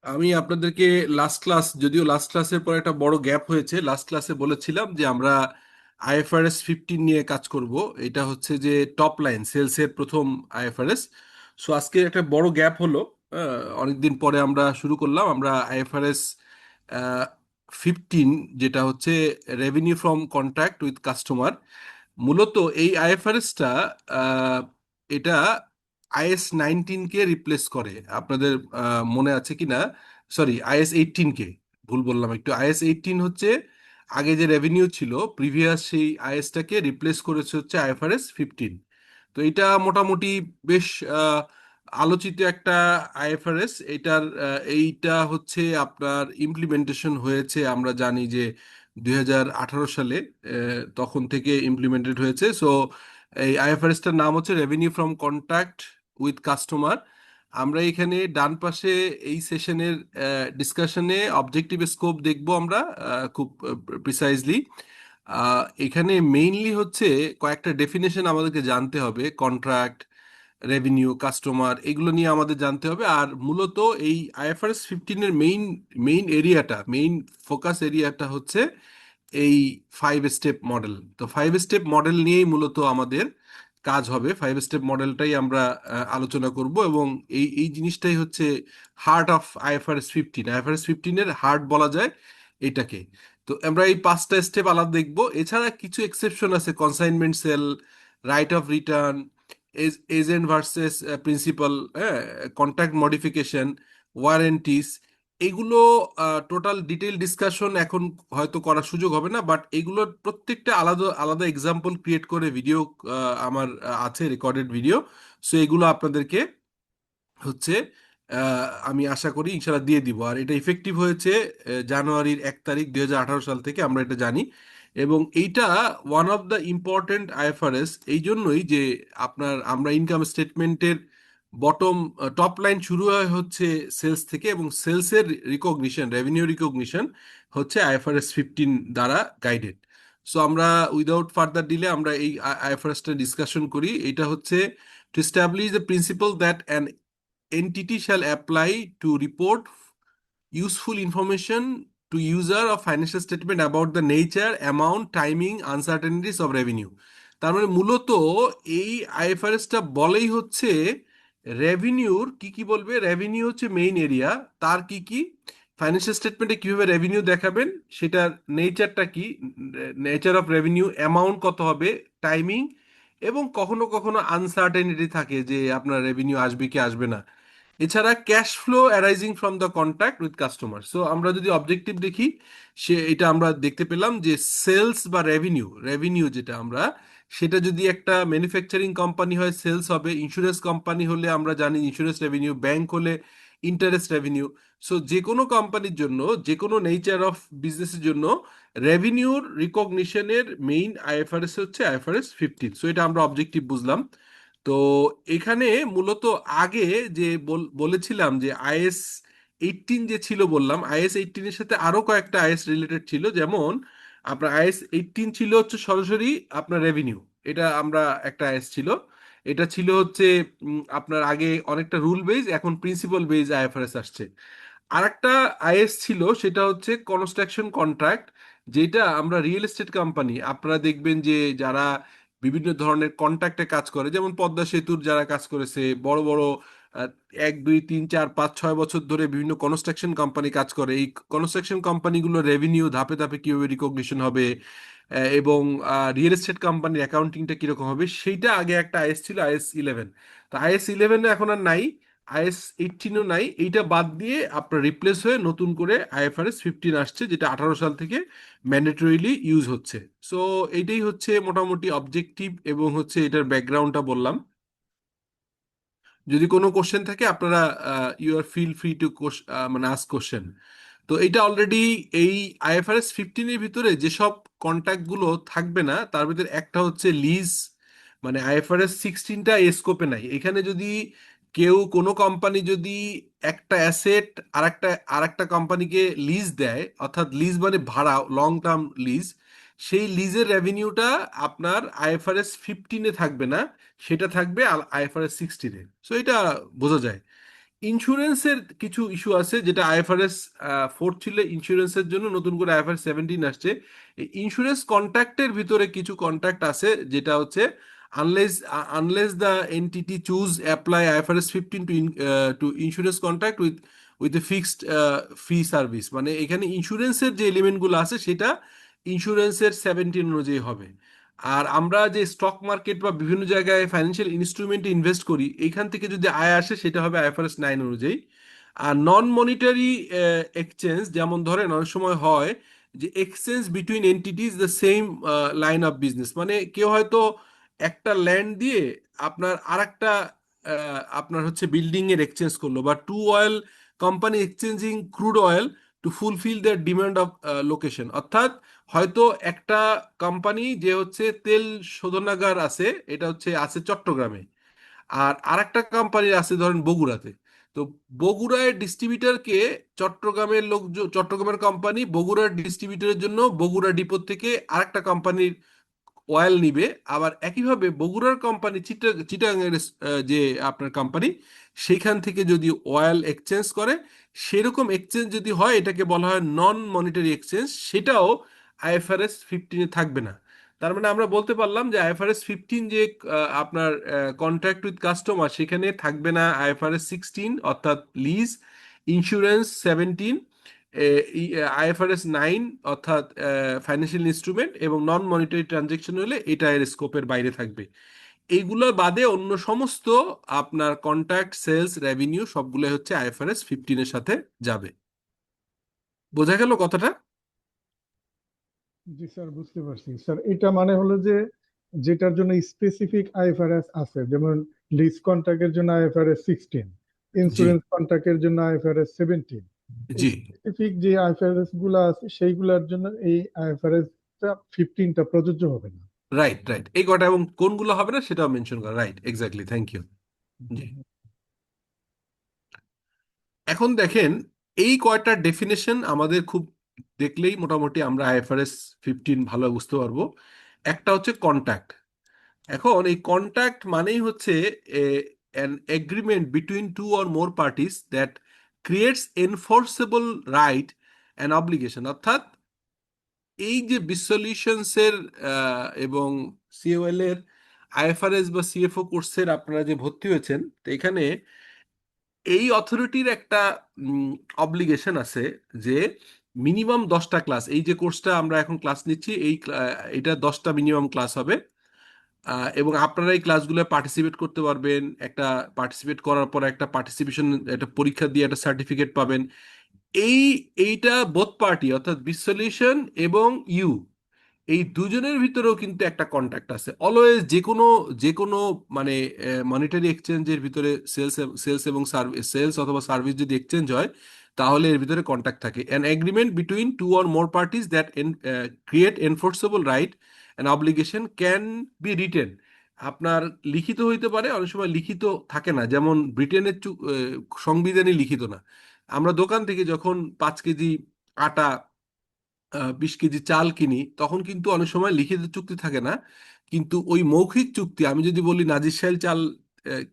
আমি আপনাদেরকে যদিও লাস্ট ক্লাসের পর একটা বড় গ্যাপ হয়েছে, লাস্ট ক্লাসে বলেছিলাম যে আমরা IFRS 15 নিয়ে কাজ করব। এটা হচ্ছে যে টপ লাইন সেলসের প্রথম IFRS। সো আজকে একটা বড় গ্যাপ হলো, অনেকদিন পরে আমরা শুরু করলাম। আমরা IFRS 15, যেটা হচ্ছে revenue from contract with customer. মূলত এই আইএফআরএসটা এটা IS 19 কে রিপ্লেস করে। আপনাদের মনে আছে কি না? সরি, IS 18 কে ভুল বললাম একটু। IS 18 হচ্ছে আগে যে রেভিনিউ ছিল প্রিভিয়াস, সেই আইএসটাকে রিপ্লেস করেছে হচ্ছে IFRS 15। তো এটা মোটামুটি বেশ আলোচিত একটা আইএফআরএস। এইটা হচ্ছে আপনার ইমপ্লিমেন্টেশন হয়েছে, আমরা জানি যে 2018 সালে তখন থেকে ইমপ্লিমেন্টেড হয়েছে। সো এই আইএফআরএসটার নাম হচ্ছে revenue from contract with customer. আমরা এখানে ডান পাশে এই সেশনের ডিসকাশনে অবজেক্টিভ স্কোপ দেখব আমরা খুব প্রিসাইজলি। এখানে মেইনলি হচ্ছে কয়েকটা ডেফিনেশন আমাদেরকে জানতে হবে। কন্ট্রাক্ট, রেভিনিউ, কাস্টমার, এগুলো নিয়ে আমাদের জানতে হবে। আর মূলত এই IFRS 15-এর মেইন মেইন এরিয়াটা, মেইন ফোকাস এরিয়াটা হচ্ছে এই 5 স্টেপ মডেল। তো 5 স্টেপ মডেল নিয়েই মূলত আমাদের কাজ হবে। 5 স্টেপ মডেলটাই আমরা আলোচনা করব, এবং এই এই জিনিসটাই হচ্ছে হার্ট অফ IFRS 15। IFRS 15-এর হার্ট বলা যায় এটাকে। তো আমরা এই 5টা স্টেপ আলাদা দেখব। এছাড়া কিছু এক্সেপশন আছে: consignment sale, right of return, agent versus principal, হ্যাঁ, কন্ট্রাক্ট মডিফিকেশন, ওয়ারেন্টিস। এগুলো টোটাল ডিটেইল ডিসকাশন এখন হয়তো করার সুযোগ হবে না, বাট এগুলোর প্রত্যেকটা আলাদা আলাদা এক্সাম্পল ক্রিয়েট করে ভিডিও আমার আছে, রেকর্ডেড ভিডিও। সো এগুলো আপনাদেরকে হচ্ছে আমি আশা করি ইনশাল্লাহ দিয়ে দিব। আর এটা ইফেক্টিভ হয়েছে জানুয়ারির 1 তারিখ 2018 সাল থেকে, আমরা এটা জানি। এবং এইটা one of the important IFRS এই জন্যই যে আমরা ইনকাম স্টেটমেন্টের বটম টপ লাইন শুরু হয় হচ্ছে সেলস থেকে, এবং সেলসের রিকগনিশন, রেভিনিউ রিকগনিশন হচ্ছে IFRS 15 দ্বারা গাইডেড। সো আমরা উইদাউট ফার্দার ডিলে আমরা এই আইএফআরএসটা ডিসকাশন করি। এটা হচ্ছে to establish the principle that an entity shall apply to report useful information to user of financial statement about the nature, amount, timing, uncertainties of revenue। তার মানে মূলত এই আইএফআরএসটা বলেই হচ্ছে রেভিনিউর কি কি বলবে। রেভিনিউ হচ্ছে মেইন এরিয়া, তার কি কি ফাইন্যান্সিয়াল স্টেটমেন্টে কিভাবে রেভিনিউ দেখাবেন, সেটার নেচারটা কি, নেচার অফ রেভিনিউ, অ্যামাউন্ট কত হবে, টাইমিং, এবং কখনো কখনো আনসার্টেনিটি থাকে যে আপনার রেভিনিউ আসবে কি আসবে না। এছাড়া cash flow arising from the contract with customer. So আমরা যদি অবজেক্টিভ দেখি, এটা আমরা দেখতে পেলাম যে সেলস বা রেভিনিউ, রেভিনিউ যেটা আমরা, সেটা যদি একটা ম্যানুফ্যাকচারিং কোম্পানি হয় সেলস হবে, ইন্স্যুরেন্স কোম্পানি হলে আমরা জানি ইন্স্যুরেন্স রেভিনিউ, ব্যাংক হলে ইন্টারেস্ট রেভিনিউ। সো যে কোনো কোম্পানির জন্য, যে কোনো নেচার অফ বিজনেসের জন্য রেভিনিউর রিকগনিশনের মেইন আইএফআরএস হচ্ছে IFRS 15। সো এটা আমরা অবজেক্টিভ বুঝলাম। তো এখানে মূলত আগে যে বলেছিলাম যে IS 18 যে ছিল, বললাম IS 18-এর সাথে আরো কয়েকটা আইএস রিলেটেড ছিল। যেমন আপনার IS 18 ছিল হচ্ছে সরাসরি আপনার রেভিনিউ, এটা আমরা একটা আইএস ছিল। এটা ছিল হচ্ছে আপনার আগে অনেকটা রুল বেজ, এখন প্রিন্সিপাল বেজ আইএফআরএস আসছে। আরেকটা আইএস ছিল, সেটা হচ্ছে কনস্ট্রাকশন কন্ট্রাক্ট, যেটা আমরা রিয়েল এস্টেট কোম্পানি, আপনারা দেখবেন যে যারা বিভিন্ন ধরনের কন্ট্রাক্টে কাজ করে, যেমন পদ্মা সেতুর যারা কাজ করেছে, বড় বড় আহ, 1 2 3 4 5 6 বছর ধরে বিভিন্ন কনস্ট্রাকশন কোম্পানি কাজ করে, এই কনস্ট্রাকশন কোম্পানিগুলো রেভিনিউ ধাপে ধাপে কিভাবে রিকগনিশন হবে, এবং রিয়েল এস্টেট কোম্পানির অ্যাকাউন্টিংটা কিরকম হবে, সেইটা আগে একটা আইএস ছিল, IS 11। তো IS 11 এখন আর নাই, IS 18ও নাই। এইটা বাদ দিয়ে আপনার রিপ্লেস হয়ে নতুন করে IFRS 15 আসছে, যেটা 18 সাল থেকে ম্যান্ডেটরিলি ইউজ হচ্ছে। সো এইটাই হচ্ছে মোটামুটি অবজেক্টিভ, এবং হচ্ছে এটার ব্যাকগ্রাউন্ডটা বললাম। যদি কোনো কোশ্চেন থাকে আপনারা you are feel free to মানে আস্ক কোশ্চেন। তো এটা অলরেডি এই IFRS 15-এর ভিতরে যেসব কন্ট্যাক্ট গুলো থাকবে না, তার ভিতরে একটা হচ্ছে লিজ। মানে IFRS 16টা স্কোপে নাই। এখানে যদি কেউ, কোনো কোম্পানি যদি একটা অ্যাসেট আর একটা কোম্পানিকে লিজ দেয়, অর্থাৎ লিজ মানে ভাড়া, লং টার্ম লিজ, সেই লিজের রেভিনিউটা আপনার IFRS 15-এ থাকবে না, সেটা থাকবে IFRS 16-এ। সো এটা বোঝা যায়। ইন্স্যুরেন্সের কিছু ইস্যু আছে, যেটা আইএফআরএস 4 ছিল, ইন্স্যুরেন্সের জন্য নতুন করে আইএফআরএস 17 আসছে। এই ইন্স্যুরেন্স কন্ট্রাক্টের ভিতরে কিছু কন্ট্রাক্ট আছে, যেটা হচ্ছে unless the entity choose apply IFRS 15 to insurance contract with a fixed fee service, মানে এখানে ইন্স্যুরেন্সের যে এলিমেন্টগুলো আছে সেটা ইন্স্যুরেন্সের 17 অনুযায়ী হবে। আর আমরা যে স্টক মার্কেট বা বিভিন্ন জায়গায় ফাইন্যান্সিয়াল ইনস্ট্রুমেন্টে ইনভেস্ট করি, এইখান থেকে যদি আয় আসে সেটা হবে আইএফআরএস 9 অনুযায়ী। আর নন মনিটারি এক্সচেঞ্জ, যেমন ধরেন অনেক সময় হয় যে exchange between entities the same line of business, মানে কেউ হয়তো একটা ল্যান্ড দিয়ে আপনার আরেকটা আপনার হচ্ছে বিল্ডিং এর এক্সচেঞ্জ করলো, বা two oil company exchanging crude oil to fulfil their demand of location. অর্থাৎ হয়তো একটা কোম্পানি যে হচ্ছে তেল শোধনাগার আছে, এটা হচ্ছে আছে চট্টগ্রামে, আর আরেকটা কোম্পানির আছে ধরেন বগুড়াতে। তো বগুড়ায় ডিস্ট্রিবিউটরকে চট্টগ্রামের লোক, চট্টগ্রামের কোম্পানি বগুড়ার ডিস্ট্রিবিউটরের জন্য বগুড়া ডিপো থেকে আরেকটা কোম্পানির অয়েল নিবে। আবার একইভাবে বগুড়ার কোম্পানি চিটাগাংয়ের যে আপনার কোম্পানি, সেইখান থেকে যদি অয়েল এক্সচেঞ্জ করে, সেরকম এক্সচেঞ্জ যদি হয় এটাকে বলা হয় নন মনিটারি এক্সচেঞ্জ, সেটাও আইএফআরএস 15-এ থাকবে না। তার মানে আমরা বলতে পারলাম যে আইএফআরএস 15 যে আপনার কন্ট্রাক্ট উইথ কাস্টমার, সেখানে থাকবে না আইএফআরএস 16 অর্থাৎ লিজ, ইন্স্যুরেন্স 17, আইএফআরএস 9 অর্থাৎ ফাইন্যান্সিয়াল ইনস্ট্রুমেন্ট, এবং নন মনিটারি ট্রানজেকশন হলে এটা এর স্কোপের বাইরে থাকবে। এইগুলো বাদে অন্য সমস্ত আপনার কন্ট্রাক্ট, সেলস, রেভিনিউ সবগুলো হচ্ছে আইএফআরএস 15-এর সাথে যাবে। বোঝা গেল কথাটা? জি স্যার, বুঝতে পারছি স্যার। এটা মানে হলো যে যেটার জন্য স্পেসিফিক আইএফআরএস আছে, যেমন লিজ কন্ট্রাক্টের জন্য আইএফআরএস 16, জি, ইন্স্যুরেন্স কন্ট্রাক্টের জন্য আইএফআরএস 17, জি, স্পেসিফিক যে আইএফআরএস গুলো আছে সেইগুলোর জন্য এই আইএফআরএস 15টা প্রযোজ্য হবে না। রাইট, রাইট, এই কটা, এবং কোনগুলো হবে না সেটাও মেনশন করা, রাইট, এক্স্যাক্টলি, থ্যাংক ইউ। জি। এখন দেখেন, এই কয়টা ডেফিনেশন আমাদের খুব দেখলেই মোটামুটি আমরা আইএফআরএস 15 ভালো বুঝতে পারবো। একটা হচ্ছে কন্ট্রাক্ট। এখন এই কন্ট্রাক্ট মানেই হচ্ছে an agreement between two or more parties that creates enforceable right and obligation। অর্থাৎ এই যে বিসলিউশনস এর এবং সিওএল এর আইএফআরএস বা সিএফও কোর্সের আপনারা যে ভর্তি হয়েছেন, তো এখানে এই অথরিটির একটা অব্লিগেশন আছে যে মিনিমাম 10টা ক্লাস, এই যে কোর্সটা আমরা এখন ক্লাস নিচ্ছি, এটা 10টা মিনিমাম ক্লাস হবে। এবং আপনারা এই ক্লাসগুলো পার্টিসিপেট করতে পারবেন। একটা পার্টিসিপেট করার পর একটা পার্টিসিপেশন, একটা পরীক্ষা দিয়ে একটা সার্টিফিকেট পাবেন। এই এইটা বোথ পার্টি অর্থাৎ বিসলিউশন এবং ইউ, এই দুজনের ভিতরেও কিন্তু একটা কন্ট্রাক্ট আছে অলওয়েজ। যে কোনো মানে মনিটারি এক্সচেঞ্জের ভিতরে সেলস এবং সার্ভিস, সেলস অথবা সার্ভিস যদি এক্সচেঞ্জ হয়, তাহলে এর ভিতরে কন্ট্রাক্ট থাকে। An agreement between two or more parties that create enforceable right and obligation can be written. আপনার লিখিত হইতে পারে, অনেক সময় লিখিত থাকে না, যেমন ব্রিটেনের সংবিধানই লিখিত না। আমরা দোকান থেকে যখন 5 কেজি আটা, 20 কেজি চাল কিনি, তখন কিন্তু অনেক সময় লিখিত চুক্তি থাকে না, কিন্তু ওই মৌখিক চুক্তি, আমি যদি বলি নাজিরশাইল চাল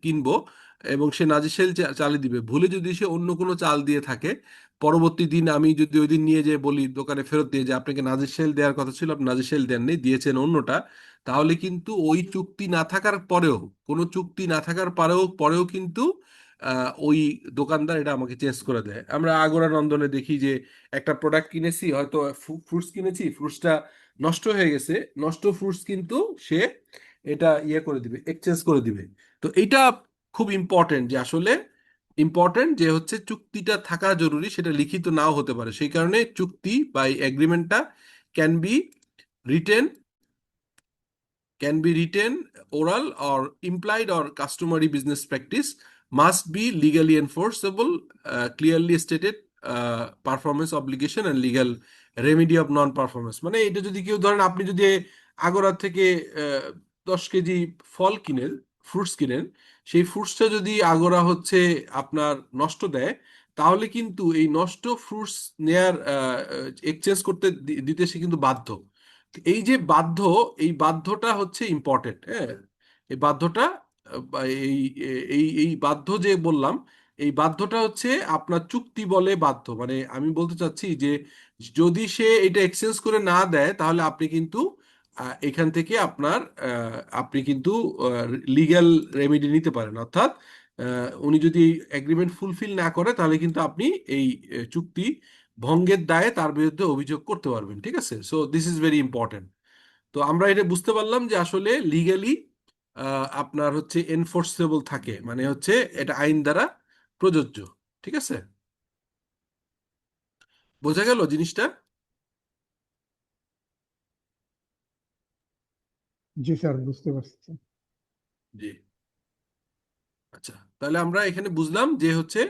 কিনবো, এবং সে নাজিরশাইল চালই দিবে, ভুলে যদি সে অন্য কোনো চাল দিয়ে থাকে, পরবর্তী দিন আমি যদি ওই দিন নিয়ে যেয়ে বলি দোকানে ফেরত দিয়ে, যে আপনাকে নাজিরশাইল দেওয়ার কথা ছিল, আপনি নাজিরশাইল দেন নেই, দিয়েছেন অন্যটা, তাহলে কিন্তু ওই চুক্তি না থাকার পরেও, কোনো চুক্তি না থাকার পরেও পরেও কিন্তু ওই দোকানদার এটা আমাকে চেঞ্জ করে দেয়। আমরা আগরা নন্দনে দেখি যে একটা প্রোডাক্ট কিনেছি, হয়তো ফ্রুটস কিনেছি, ফ্রুটসটা নষ্ট হয়ে গেছে, নষ্ট ফ্রুটস কিন্তু সে এটা ইয়ে করে দিবে, এক্সচেঞ্জ করে দিবে। তো এইটা খুব ইম্পর্টেন্ট, যে আসলে ইম্পর্টেন্ট যে হচ্ছে চুক্তিটা থাকা জরুরি, সেটা লিখিত নাও হতে পারে, সেই কারণে চুক্তি বা এগ্রিমেন্টটা can be written, can be written, oral, or implied, or customary business practice, must be legally enforceable, clearly stated performance obligation and legal remedy of non-performance। মানে এটা যদি কেউ ধরেন, আপনি যদি আগরা থেকে 10 কেজি ফল কিনেন, ফ্রুটস কিনেন, সেই ফ্রুটসটা যদি আগরা হচ্ছে আপনার নষ্ট দেয়, তাহলে কিন্তু এই নষ্ট ফ্রুটস নেয়ার এক্সচেঞ্জ করতে দিতে সে কিন্তু বাধ্য। এই যে বাধ্য, এই বাধ্যটা হচ্ছে ইম্পর্টেন্ট, হ্যাঁ। এই বাধ্যটা এই এই এই বাধ্য যে বললাম, এই বাধ্যটা হচ্ছে আপনার চুক্তি বলে বাধ্য, মানে আমি বলতে চাচ্ছি যে যদি সে এটা এক্সচেঞ্জ করে না দেয় তাহলে আপনি কিন্তু এখান থেকে আপনি কিন্তু লিগ্যাল রেমেডি নিতে পারেন, অর্থাৎ উনি যদি এগ্রিমেন্ট ফুলফিল না করে তাহলে কিন্তু আপনি এই চুক্তি ভঙ্গের দায়ে তার বিরুদ্ধে অভিযোগ করতে পারবেন। ঠিক আছে, so this is very important. তো আমরা এটা বুঝতে পারলাম যে আসলে লিগ্যালি আপনার হচ্ছে এনফোর্সেবল থাকে, মানে হচ্ছে এটা আইন দ্বারা প্রযোজ্য। ঠিক আছে, বোঝা গেল জিনিসটা? জি স্যার, বুঝতে পারছি। জি। আচ্ছা, তাহলে আমরা এখানে বুঝলাম যে হচ্ছে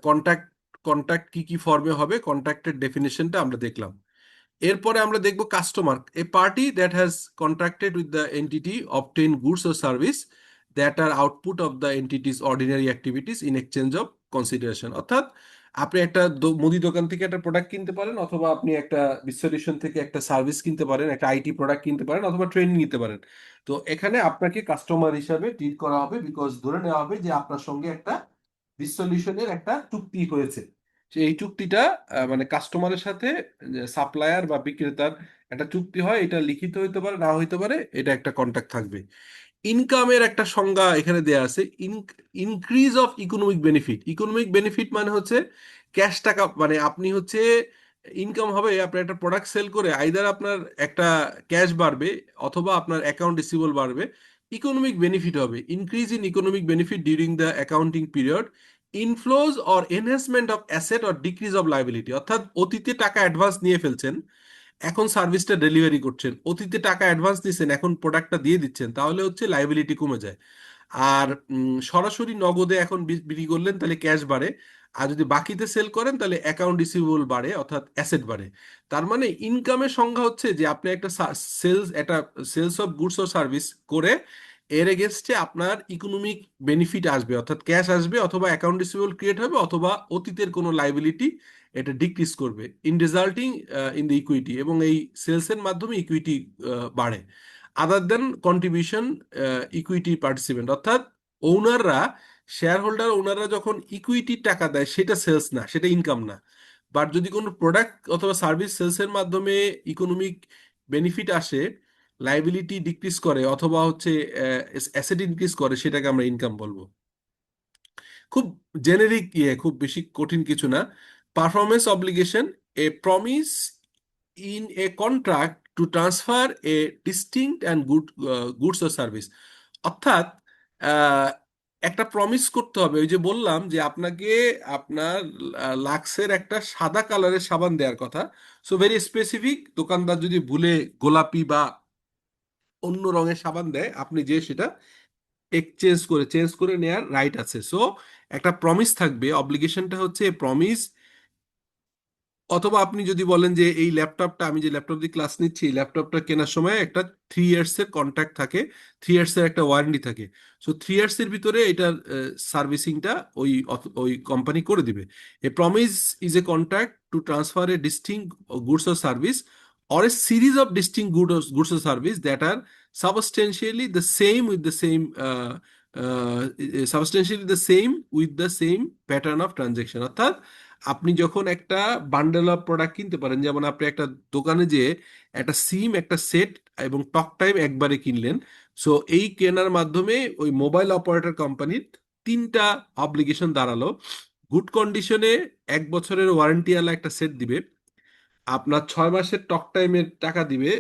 কন্ট্যাক্ট কন্ট্যাক্ট কি কি ফর্মে হবে, কন্ট্যাক্টের ডেফিনেশনটা আমরা দেখলাম। এরপরে আমরা দেখব customer, a party that has contracted with the entity obtain goods or service that are output of the entity's ordinary activities in exchange of consideration. অর্থাৎ আপনি একটা মুদি দোকান থেকে একটা প্রোডাক্ট কিনতে পারেন, অথবা আপনি একটা বিশ্ববিদ্যালয় থেকে একটা সার্ভিস কিনতে পারেন, একটা আইটি প্রোডাক্ট কিনতে পারেন, অথবা ট্রেনিং নিতে পারেন। তো এখানে আপনাকে কাস্টমার হিসাবে ট্রিট করা হবে, বিকজ ধরে নেওয়া হবে যে আপনার সঙ্গে একটা বিশ্বলিউশনের একটা চুক্তি হয়েছে। এই চুক্তিটা মানে কাস্টমারের সাথে সাপ্লায়ার বা বিক্রেতার একটা চুক্তি হয়, এটা লিখিত হইতে পারে, না হইতে পারে, এটা একটা কন্ট্রাক্ট থাকবে। ইনকামের একটা সংজ্ঞা এখানে দেয়া আছে, increase of economic benefit. Economic benefit মানে হচ্ছে ক্যাশ টাকা, মানে আপনি হচ্ছে ইনকাম হবে আপনার একটা প্রোডাক্ট সেল করে, আইদার আপনার একটা ক্যাশ বাড়বে অথবা আপনার অ্যাকাউন্ট রিসিভেবল বাড়বে। ইকোনমিক বেনিফিট হবে increase in economic benefit during the accounting period, inflows or enhancement of asset or decrease of liability. অর্থাৎ অতীতে টাকা অ্যাডভান্স নিয়ে ফেলছেন, এখন সার্ভিসটা ডেলিভারি করছেন, অতীতে টাকা অ্যাডভান্স দিচ্ছেন, এখন প্রোডাক্টটা দিয়ে দিচ্ছেন, তাহলে হচ্ছে লাইবিলিটি কমে যায়। আর সরাসরি নগদে এখন বিক্রি করলেন তাহলে ক্যাশ বাড়ে, আর যদি বাকিতে সেল করেন তাহলে অ্যাকাউন্ট রিসিভেবল বাড়ে, অর্থাৎ অ্যাসেট বাড়ে। তার মানে ইনকামের সংজ্ঞা হচ্ছে যে আপনি একটা সেলস অফ গুডস ও সার্ভিস করে এর এগেনস্টে আপনার ইকোনমিক বেনিফিট আসবে, অর্থাৎ ক্যাশ আসবে, অথবা অ্যাকাউন্ট রিসিভেবল ক্রিয়েট হবে, অথবা অতীতের কোনো লাইবিলিটি এটা ডিক্রিজ করবে in resulting in the equity, এবং এই সেলসের মাধ্যমে ইকুইটি বাড়ে। আদার দেন কন্ট্রিবিউশন ইকুইটি পার্টিসিপেন্ট, অর্থাৎ ওনাররা, শেয়ার হোল্ডার ওনাররা যখন ইকুইটির টাকা দেয় সেটা সেলস না, সেটা ইনকাম না। বাট যদি কোনো প্রোডাক্ট অথবা সার্ভিস সেলসের মাধ্যমে ইকোনমিক বেনিফিট আসে, লাইবিলিটি ডিক্রিজ করে, অথবা হচ্ছে অ্যাসেট ইনক্রিজ করে, সেটাকে আমরা ইনকাম বলবো। খুব জেনেরিক, খুব বেশি কঠিন কিছু না। Performance obligation, a promise in a contract to transfer A distinct and goods or service. অর্থাৎ আহ, একটা প্রমিস করতে হবে, ওই যে বললাম যে আপনাকে আপনার লাক্সের একটা সাদা কালারের সাবান দেওয়ার কথা, সো ভেরি স্পেসিফিক। দোকানদার যদি ভুলে গোলাপি বা অন্য রঙের সাবান দেয়, আপনি যে সেটা চেঞ্জ করে নেয়ার রাইট আছে। সো একটা প্রমিস থাকবে, অব্লিগেশনটা হচ্ছে প্রমিস। অথবা আপনি যদি বলেন যে এই ল্যাপটপটা, আমি যে ল্যাপটপ দিয়ে ক্লাস নিচ্ছি, এই ল্যাপটপটা কেনার সময় একটা 3 ইয়ার্স এর কন্ট্রাক্ট থাকে, 3 ইয়ার্স এর একটা ওয়ারেন্টি থাকে। সো 3 ইয়ার্স এর ভিতরে এটার সার্ভিসিংটা ওই কোম্পানি করে দিবে। A promise is a contract to transfer A ডিস্টিং goods or service or a series of distinct goods or service that are substantially the same with the same pattern of transaction। অর্থাৎ আপনি যখন একটা bundle of product কিনতে পারেন, যেমন আপনি একটা দোকানে যে একটা সিম, একটা সেট এবং টক টাইম একবারে কিনলেন, সো এই কেনার মাধ্যমে ওই মোবাইল অপারেটর কোম্পানির 3টা অব্লিগেশন দাঁড়ালো। গুড কন্ডিশনে 1 বছরের ওয়ারেন্টি ওয়ালা একটা সেট দিবে, আপনার 6 মাসের টক টাইমের টাকা দিবে,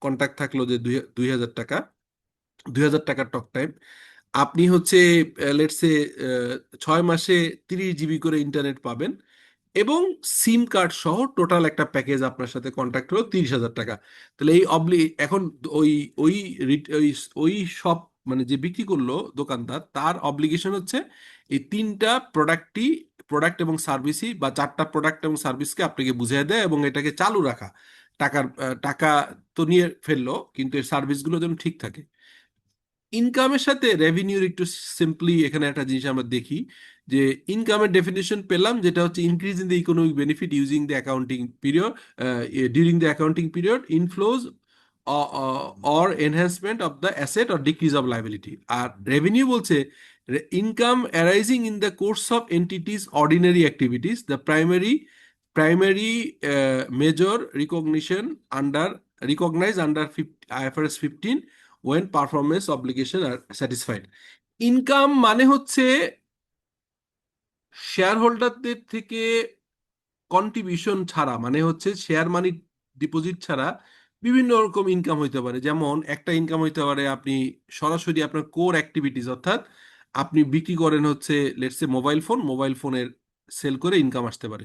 কন্ট্যাক্ট থাকলো যে 2,000 টাকা, 2,000 টাকার টক টাইম। আপনি হচ্ছে লেটসে 6 মাসে 30 জিবি করে ইন্টারনেট পাবেন, এবং সিম কার্ড সহ টোটাল একটা প্যাকেজ আপনার সাথে কন্ট্যাক্ট হলো 30,000 টাকা। তাহলে এখন ওই ওই ওই ওই সব, মানে যে বিক্রি করলো দোকানদার, তার অব্লিগেশন হচ্ছে এই 3টা প্রোডাক্ট এবং সার্ভিসই, বা 4টা প্রোডাক্ট এবং সার্ভিসকে আপনাকে বুঝিয়ে দেয় এবং এটাকে চালু রাখা। টাকা তো নিয়ে ফেললো, কিন্তু এই সার্ভিসগুলো যেন ঠিক থাকে। ইনকামের সাথে রেভিনিউর একটু সিম্পলি এখানে একটা জিনিস আমরা দেখি, যে ইনকামের ডেফিনেশন পেলাম, যেটা হচ্ছে increase in the economic benefit using the accounting period, during the accounting period, inflows or enhancement of the asset or decrease of liability. আর রেভিনিউ বলছে income arising in the course of entities ordinary activities the primary major recognition under recognise under IFRS 15 when performance obligation are satisfied. Income মানে হচ্ছে share হোল্ডারদের থেকে contribution ছাড়া, মানে হচ্ছে share money deposit ছাড়া বিভিন্ন রকম ইনকাম হইতে পারে। যেমন একটা ইনকাম হইতে পারে আপনি সরাসরি আপনার কোর অ্যাক্টিভিটিস, অর্থাৎ আপনি বিক্রি করেন হচ্ছে লেটস সে মোবাইল ফোনের সেল করে ইনকাম আসতে পারে।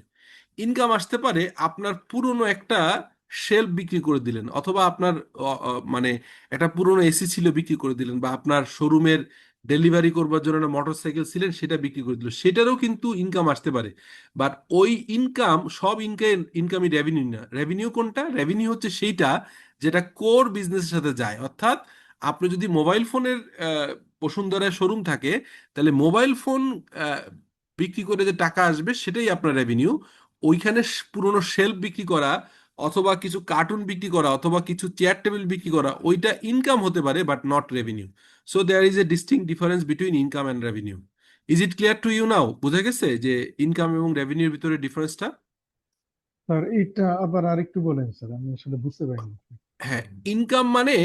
ইনকাম আসতে পারে আপনার পুরনো একটা শেলফ বিক্রি করে দিলেন, অথবা আপনার মানে একটা পুরনো এসি ছিল বিক্রি করে দিলেন, বা আপনার শোরুমের ডেলিভারি করবার জন্য একটা মোটরসাইকেল ছিলেন সেটা বিক্রি করে দিল, সেটারও কিন্তু ইনকাম আসতে পারে। বাট ওই ইনকাম সব ইনকামই রেভিনিউ না। রেভিনিউ কোনটা? রেভিনিউ হচ্ছে সেইটা যেটা কোর বিজনেসের সাথে যায়। অর্থাৎ আপনি যদি মোবাইল ফোনের বসুন্ধরায় শোরুম থাকে, তাহলে মোবাইল ফোন বিক্রি করে যে টাকা আসবে সেটাই আপনার রেভিনিউ। ওইখানে পুরনো শেলফ বিক্রি করা, অথবা কিছু কার্টুন বিক্রি করা, অথবা কিছু চেয়ার টেবিল বিক্রি করা, ওইটা ইনকাম হতে পারে but not revenue. So there is a distinct difference between income and revenue. Is it clear to you now? বুঝা গেছে যে ইনকাম এবং রেভিনিউর ভিতরে ডিফারেন্সটা? স্যার এটা আবার আরেকটু বলেন স্যার, আমি আসলে বুঝতে পারিনি। হ্যাঁ, ইনকাম মানে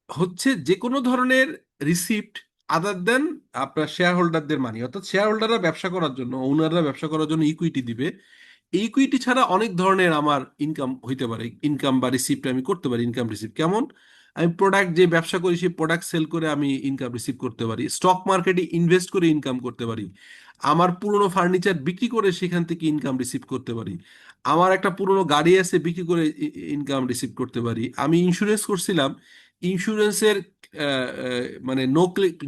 হচ্ছে যে কোনো ধরনের রিসিপ্ট আদার দেন আপনার শেয়ার হোল্ডারদের মানি। অর্থাৎ শেয়ার হোল্ডাররা ব্যবসা করার জন্য, ওনাররা ব্যবসা করার জন্য ইকুইটি দিবে। ইকুইটি ছাড়া অনেক ধরনের আমার ইনকাম হইতে পারে, ইনকাম বা রিসিপ্ট আমি করতে পারি। ইনকাম রিসিপ্ট কেমন? আমি প্রোডাক্ট যে ব্যবসা করি সেই প্রোডাক্ট সেল করে আমি ইনকাম রিসিভ করতে পারি, স্টক মার্কেটে ইনভেস্ট করে ইনকাম করতে পারি, আমার পুরনো ফার্নিচার বিক্রি করে সেখান থেকে ইনকাম রিসিভ করতে পারি, আমার একটা পুরনো গাড়ি আছে বিক্রি করে ইনকাম রিসিভ করতে পারি, আমি ইন্স্যুরেন্স করছিলাম, ইন্স্যুরেন্সের মানে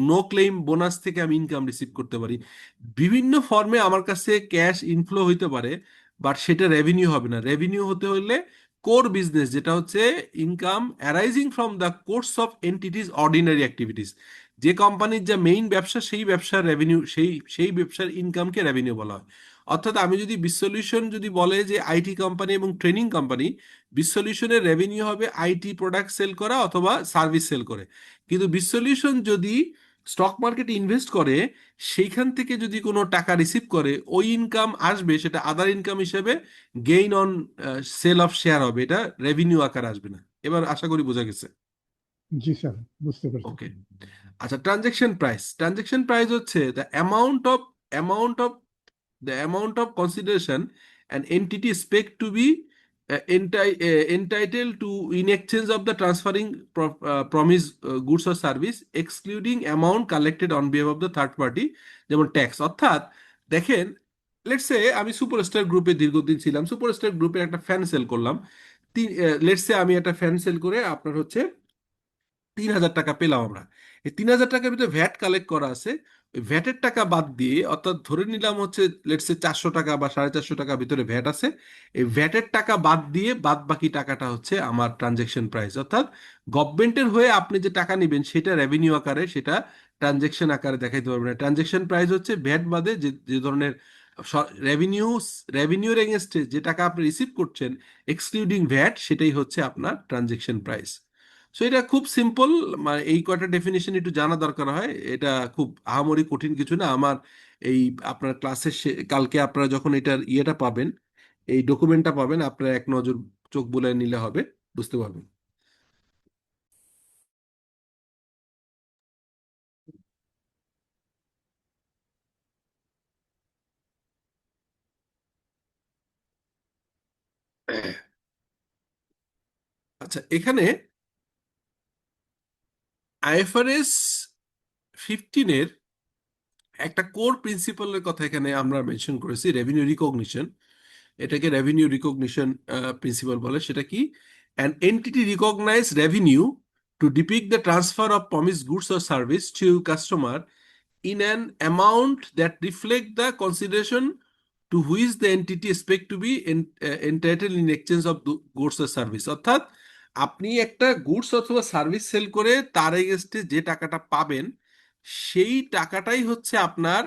নো ক্লেম বোনাস থেকে আমি ইনকাম রিসিভ করতে পারি। বিভিন্ন ফর্মে আমার কাছে ক্যাশ ইনফ্লো হইতে পারে, বাট সেটা রেভিনিউ হবে না। রেভিনিউ হতে হলে কোর বিজনেস, যেটা হচ্ছে income arising from the course of entities ordinary activities. যে কোম্পানির যা মেইন ব্যবসা, সেই ব্যবসার রেভিনিউ, সেই ব্যবসার ইনকামকে রেভিনিউ বলা হয়। অর্থাৎ আমি যদি বিসলিউশন যদি বলে যে আইটি কোম্পানি এবং ট্রেনিং কোম্পানি, বিসলিউশনের রেভিনিউ হবে আইটি প্রোডাক্ট সেল করা অথবা সার্ভিস সেল করে। কিন্তু বিসলিউশন যদি স্টক মার্কেটে ইনভেস্ট করে, সেইখান থেকে যদি কোনো টাকা রিসিভ করে, ওই ইনকাম আসবে, সেটা আদার ইনকাম হিসেবে gain on sell of share হবে, এটা রেভিনিউ আকার আসবে না। এবার আশা করি বোঝা গেছে। জি স্যার, বুঝতে পারছি। ওকে। আচ্ছা, ট্রানজেকশন প্রাইস হচ্ছে the amount of consideration an entity expect to be entitled to in exchange of the transferring promised goods or service, excluding amount collected on behalf of the third party, যেমন tax. অর্থাৎ দেখেন, let's say আমি superstar গ্রুপে দীর্ঘদিন ছিলাম, superstar গ্রুপের একটা fan sell করলাম। লেটস সে আমি একটা ফ্যান সেল করে আপনার হচ্ছে 3,000 টাকা পেলাম আমরা। এই 3,000 টাকার ভিতরে ভ্যাট কালেক্ট করা আছে। ওই ভ্যাটের টাকা বাদ দিয়ে, অর্থাৎ ধরে নিলাম হচ্ছে লেটসে 400 টাকা বা 450 টাকা ভিতরে ভ্যাট আছে, এই ভ্যাটের টাকা বাদ দিয়ে বাদ বাকি টাকাটা হচ্ছে আমার ট্রানজেকশন প্রাইস। অর্থাৎ গভর্নমেন্টের হয়ে আপনি যে টাকা নেবেন সেটা রেভিনিউ আকারে, সেটা ট্রানজেকশন আকারে দেখাইতে পারবেন না। ট্রানজেকশন প্রাইস হচ্ছে ভ্যাট বাদে যে যে ধরনের রেভিনিউ, রেভিনিউর এগেনস্টে যে টাকা আপনি রিসিভ করছেন এক্সক্লুডিং ভ্যাট, সেটাই হচ্ছে আপনার ট্রানজেকশন প্রাইস। সো এটা খুব সিম্পল, মানে এই কয়টা ডেফিনেশন একটু জানা দরকার হয়। এটা খুব আহামরি কঠিন কিছু না। আমার এই আপনার ক্লাসের কালকে আপনারা যখন এটার ইয়েটা পাবেন, এই ডকুমেন্টটা পাবেন, আপনারা এক নজর চোখ বুলিয়ে নিলে হবে, বুঝতে পারবেন। আচ্ছা, এখানে আইএফআরএস 15-এর একটা কোর প্রিন্সিপালের কথা এখানে আমরা মেনশন করেছি, রেভিনিউ রিকগনিশন। এটাকে রেভিনিউ রিকগনিশন প্রিন্সিপাল বলে। সেটা কি? An entity recognise revenue to depict the transfer of promise goods or service to customer in an amount that reflect the consideration to which the entity expect to be entitled in exchange of goods or service। অর্থাৎ আপনি একটা goods অথবা service sell করে তার এগেনস্টে যে টাকাটা পাবেন, সেই টাকাটাই হচ্ছে আপনার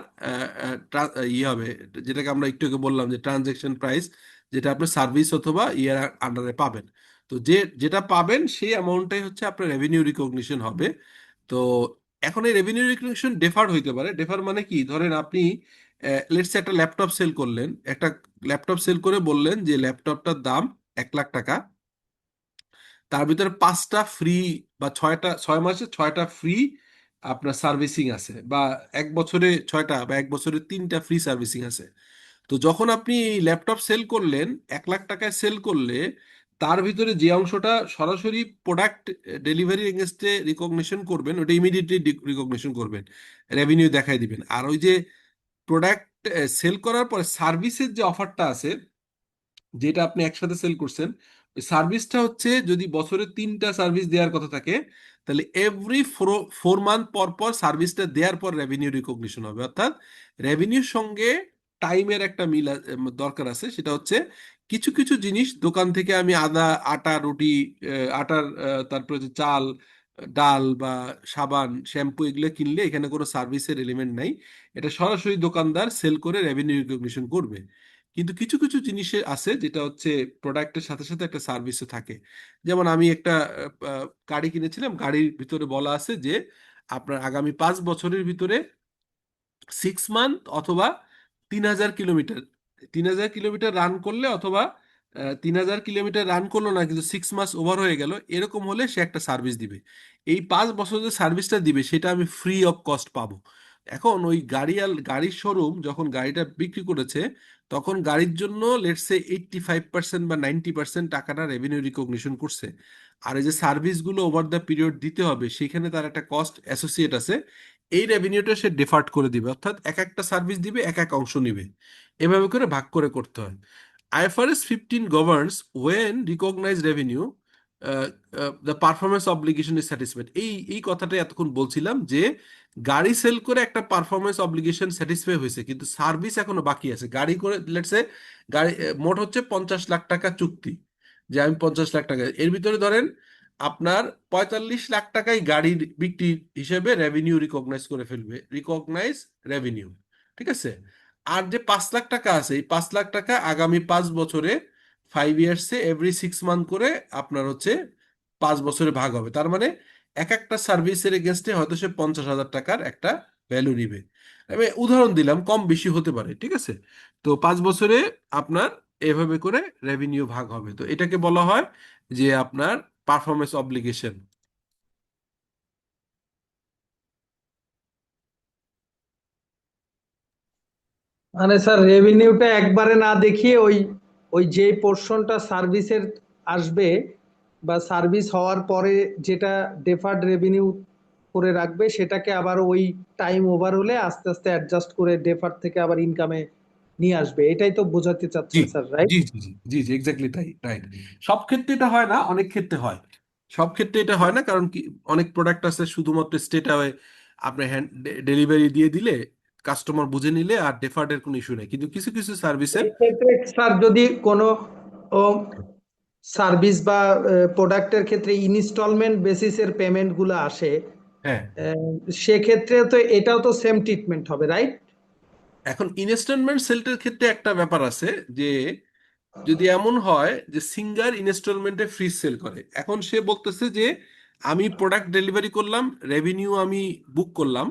ইয়ে হবে, যেটাকে আমরা একটু আগে বললাম যে ট্রানজেকশন প্রাইস, যেটা আপনি সার্ভিস অথবা ইয়ার আন্ডারে পাবেন। তো যেটা পাবেন সেই অ্যামাউন্টটাই হচ্ছে আপনার রেভিনিউ রিকগনিশন হবে। তো এখন এই রেভিনিউ রিকগনিশন ডেফার হইতে পারে। ডেফার মানে কি, ধরেন আপনি লেটস একটা ল্যাপটপ সেল করলেন, একটা ল্যাপটপ সেল করে বললেন যে ল্যাপটপটার দাম 1 লাখ টাকা, তার ভিতরে 5টা ফ্রি বা 6 মাসে 6টা ফ্রি আপনার সার্ভিসিং আছে, বা 1 বছরে 6টা, বা 1 বছরে 3টা ফ্রি সার্ভিসিং আছে। তো যখন আপনি ল্যাপটপ সেল করলেন, 1 লাখ টাকায় সেল করলে তার ভিতরে যে অংশটা সরাসরি প্রোডাক্ট ডেলিভারি এগেনস্টে রিকগনিশন করবেন, ওটা ইমিডিয়েটলি রিকগনিশন করবেন, রেভিনিউ দেখাই দিবেন। আর ওই যে প্রোডাক্ট সেল করার পরে সার্ভিসের যে অফারটা আছে, যেটা আপনি একসাথে সেল করছেন, ওই সার্ভিসটা হচ্ছে যদি বছরে 3টা সার্ভিস দেওয়ার কথা থাকে, তাহলে এভরি 4 মান্থ পর পর সার্ভিসটা দেওয়ার পর রেভিনিউ রিকগনিশন হবে। অর্থাৎ রেভিনিউর সঙ্গে টাইমের একটা মিল দরকার আছে। সেটা হচ্ছে কিছু কিছু জিনিস দোকান থেকে আমি আদা, আটা, রুটি, আটার তারপরে যে চাল, ডাল বা সাবান, শ্যাম্পু, এগুলো কিনলে এখানে কোনো সার্ভিসের এলিমেন্ট নাই, এটা সরাসরি দোকানদার সেল করে রেভিনিউ রিকগনিশন করবে। কিন্তু কিছু কিছু জিনিসে আছে যেটা হচ্ছে প্রোডাক্টের সাথে সাথে একটা সার্ভিসও থাকে। যেমন আমি একটা গাড়ি কিনেছিলাম, গাড়ির ভিতরে বলা আছে যে আপনার আগামী 5 বছরের ভিতরে 6 মান্থ অথবা 3,000 কিলোমিটার, 3,000 কিলোমিটার রান করলে, অথবা 3,000 কিলোমিটার রান করলো না কিন্তু 6 মাস ওভার হয়ে গেল, এরকম হলে সে একটা সার্ভিস দিবে। এই 5 বছর যে সার্ভিসটা দিবে সেটা আমি ফ্রি অফ কস্ট পাবো। এখন ওই গাড়ির শোরুম যখন গাড়িটা বিক্রি করেছে, তখন গাড়ির জন্য লেটস সে 85% বা 90% টাকাটা রেভিনিউ রিকগনিশন করছে। আর এই যে সার্ভিসগুলো ওভার দ্য পিরিয়ড দিতে হবে, সেখানে তার একটা কস্ট অ্যাসোসিয়েট আছে, এই রেভিনিউটা সে ডিফার্ড করে দিবে। অর্থাৎ এক একটা সার্ভিস দিবে, এক এক অংশ নিবে, এভাবে করে ভাগ করে করতে হয়। IFRS 15 governs when recognise revenue the performance obligation is satisfied. এই কথাটা এতক্ষণ বলছিলাম যে গাড়ি সেল করে একটা পারফরমেন্স অব্লিগেশন স্যাটিসফাই হয়েছে, কিন্তু সার্ভিস এখনো বাকি আছে। গাড়ি করে লেটসে গাড়ি মোট হচ্ছে 50 লাখ টাকা চুক্তি, যে আমি 50 লাখ টাকা, এর ভিতরে ধরেন আপনার 45 লাখ টাকাই গাড়ির বিক্রি হিসেবে রেভিনিউ রিকগনাইজ করে ফেলবে, রিকগনাইজ রেভিনিউ, ঠিক আছে। আর যে 5 লাখ টাকা আছে, এই 5 লাখ টাকা আগামী 5 বছরে, 5 ইয়ার্সে এভরি 6 মান্থ করে আপনার হচ্ছে 5 বছরে ভাগ হবে। তার মানে এক একটা সার্ভিসের এগেনস্টে হয়তো সে 50,000 টাকার একটা ভ্যালু নিবে। আমি উদাহরণ দিলাম, কম বেশি হতে পারে, ঠিক আছে। তো 5 বছরে আপনার এভাবে করে রেভিনিউ ভাগ হবে। তো এটাকে বলা হয় যে আপনার পারফরমেন্স অব্লিগেশন। মানে স্যার রেভিনিউটা একবারে না দেখিয়ে ওই ওই যে পোর্শনটা সার্ভিসের আসবে বা সার্ভিস হওয়ার পরে যেটা ডেফার্ড রেভিনিউ করে রাখবে, সেটাকে আবার ওই টাইম ওভার হলে আস্তে আস্তে অ্যাডজাস্ট করে ডেফার্ড থেকে আবার ইনকামে নিয়ে আসবে, এটাই তো বোঝাতে জি, চাচ্ছেন স্যার, রাইট? জি, জি, জি, জি, জি, এক্স্যাক্টলি তাই, রাইট। সব ক্ষেত্রে এটা হয় না, অনেক ক্ষেত্রে হয়। সব ক্ষেত্রে এটা হয় না, কারণ কি, অনেক প্রোডাক্ট আছে শুধুমাত্র স্টেট আওয়ে আপনি হ্যান্ড ডেলিভারি দিয়ে দিলে, কাস্টমার বুঝে নিলে আর ডেফার্ডের কোনো ইস্যু নেই। কিন্তু কিছু কিছু সার্ভিসের, এই ক্ষেত্রে স্যার যদি কোনো সার্ভিস বা প্রোডাক্টের ক্ষেত্রে ইনস্টলমেন্ট বেসিসের পেমেন্ট গুলো আসে, হ্যাঁ, আহ, সেক্ষেত্রে তো এটাও তো সেম ট্রিটমেন্ট হবে, রাইট? এখন ইনস্টলমেন্ট সেলটের ক্ষেত্রে একটা ব্যাপার আছে যে যদি এমন হয় যে সিঙ্গার ইনস্টলমেন্টে ফ্রি সেল করে, এখন সে বলতেছে যে আমি প্রোডাক্ট ডেলিভারি করলাম, রেভিনিউ আমি বুক করলাম,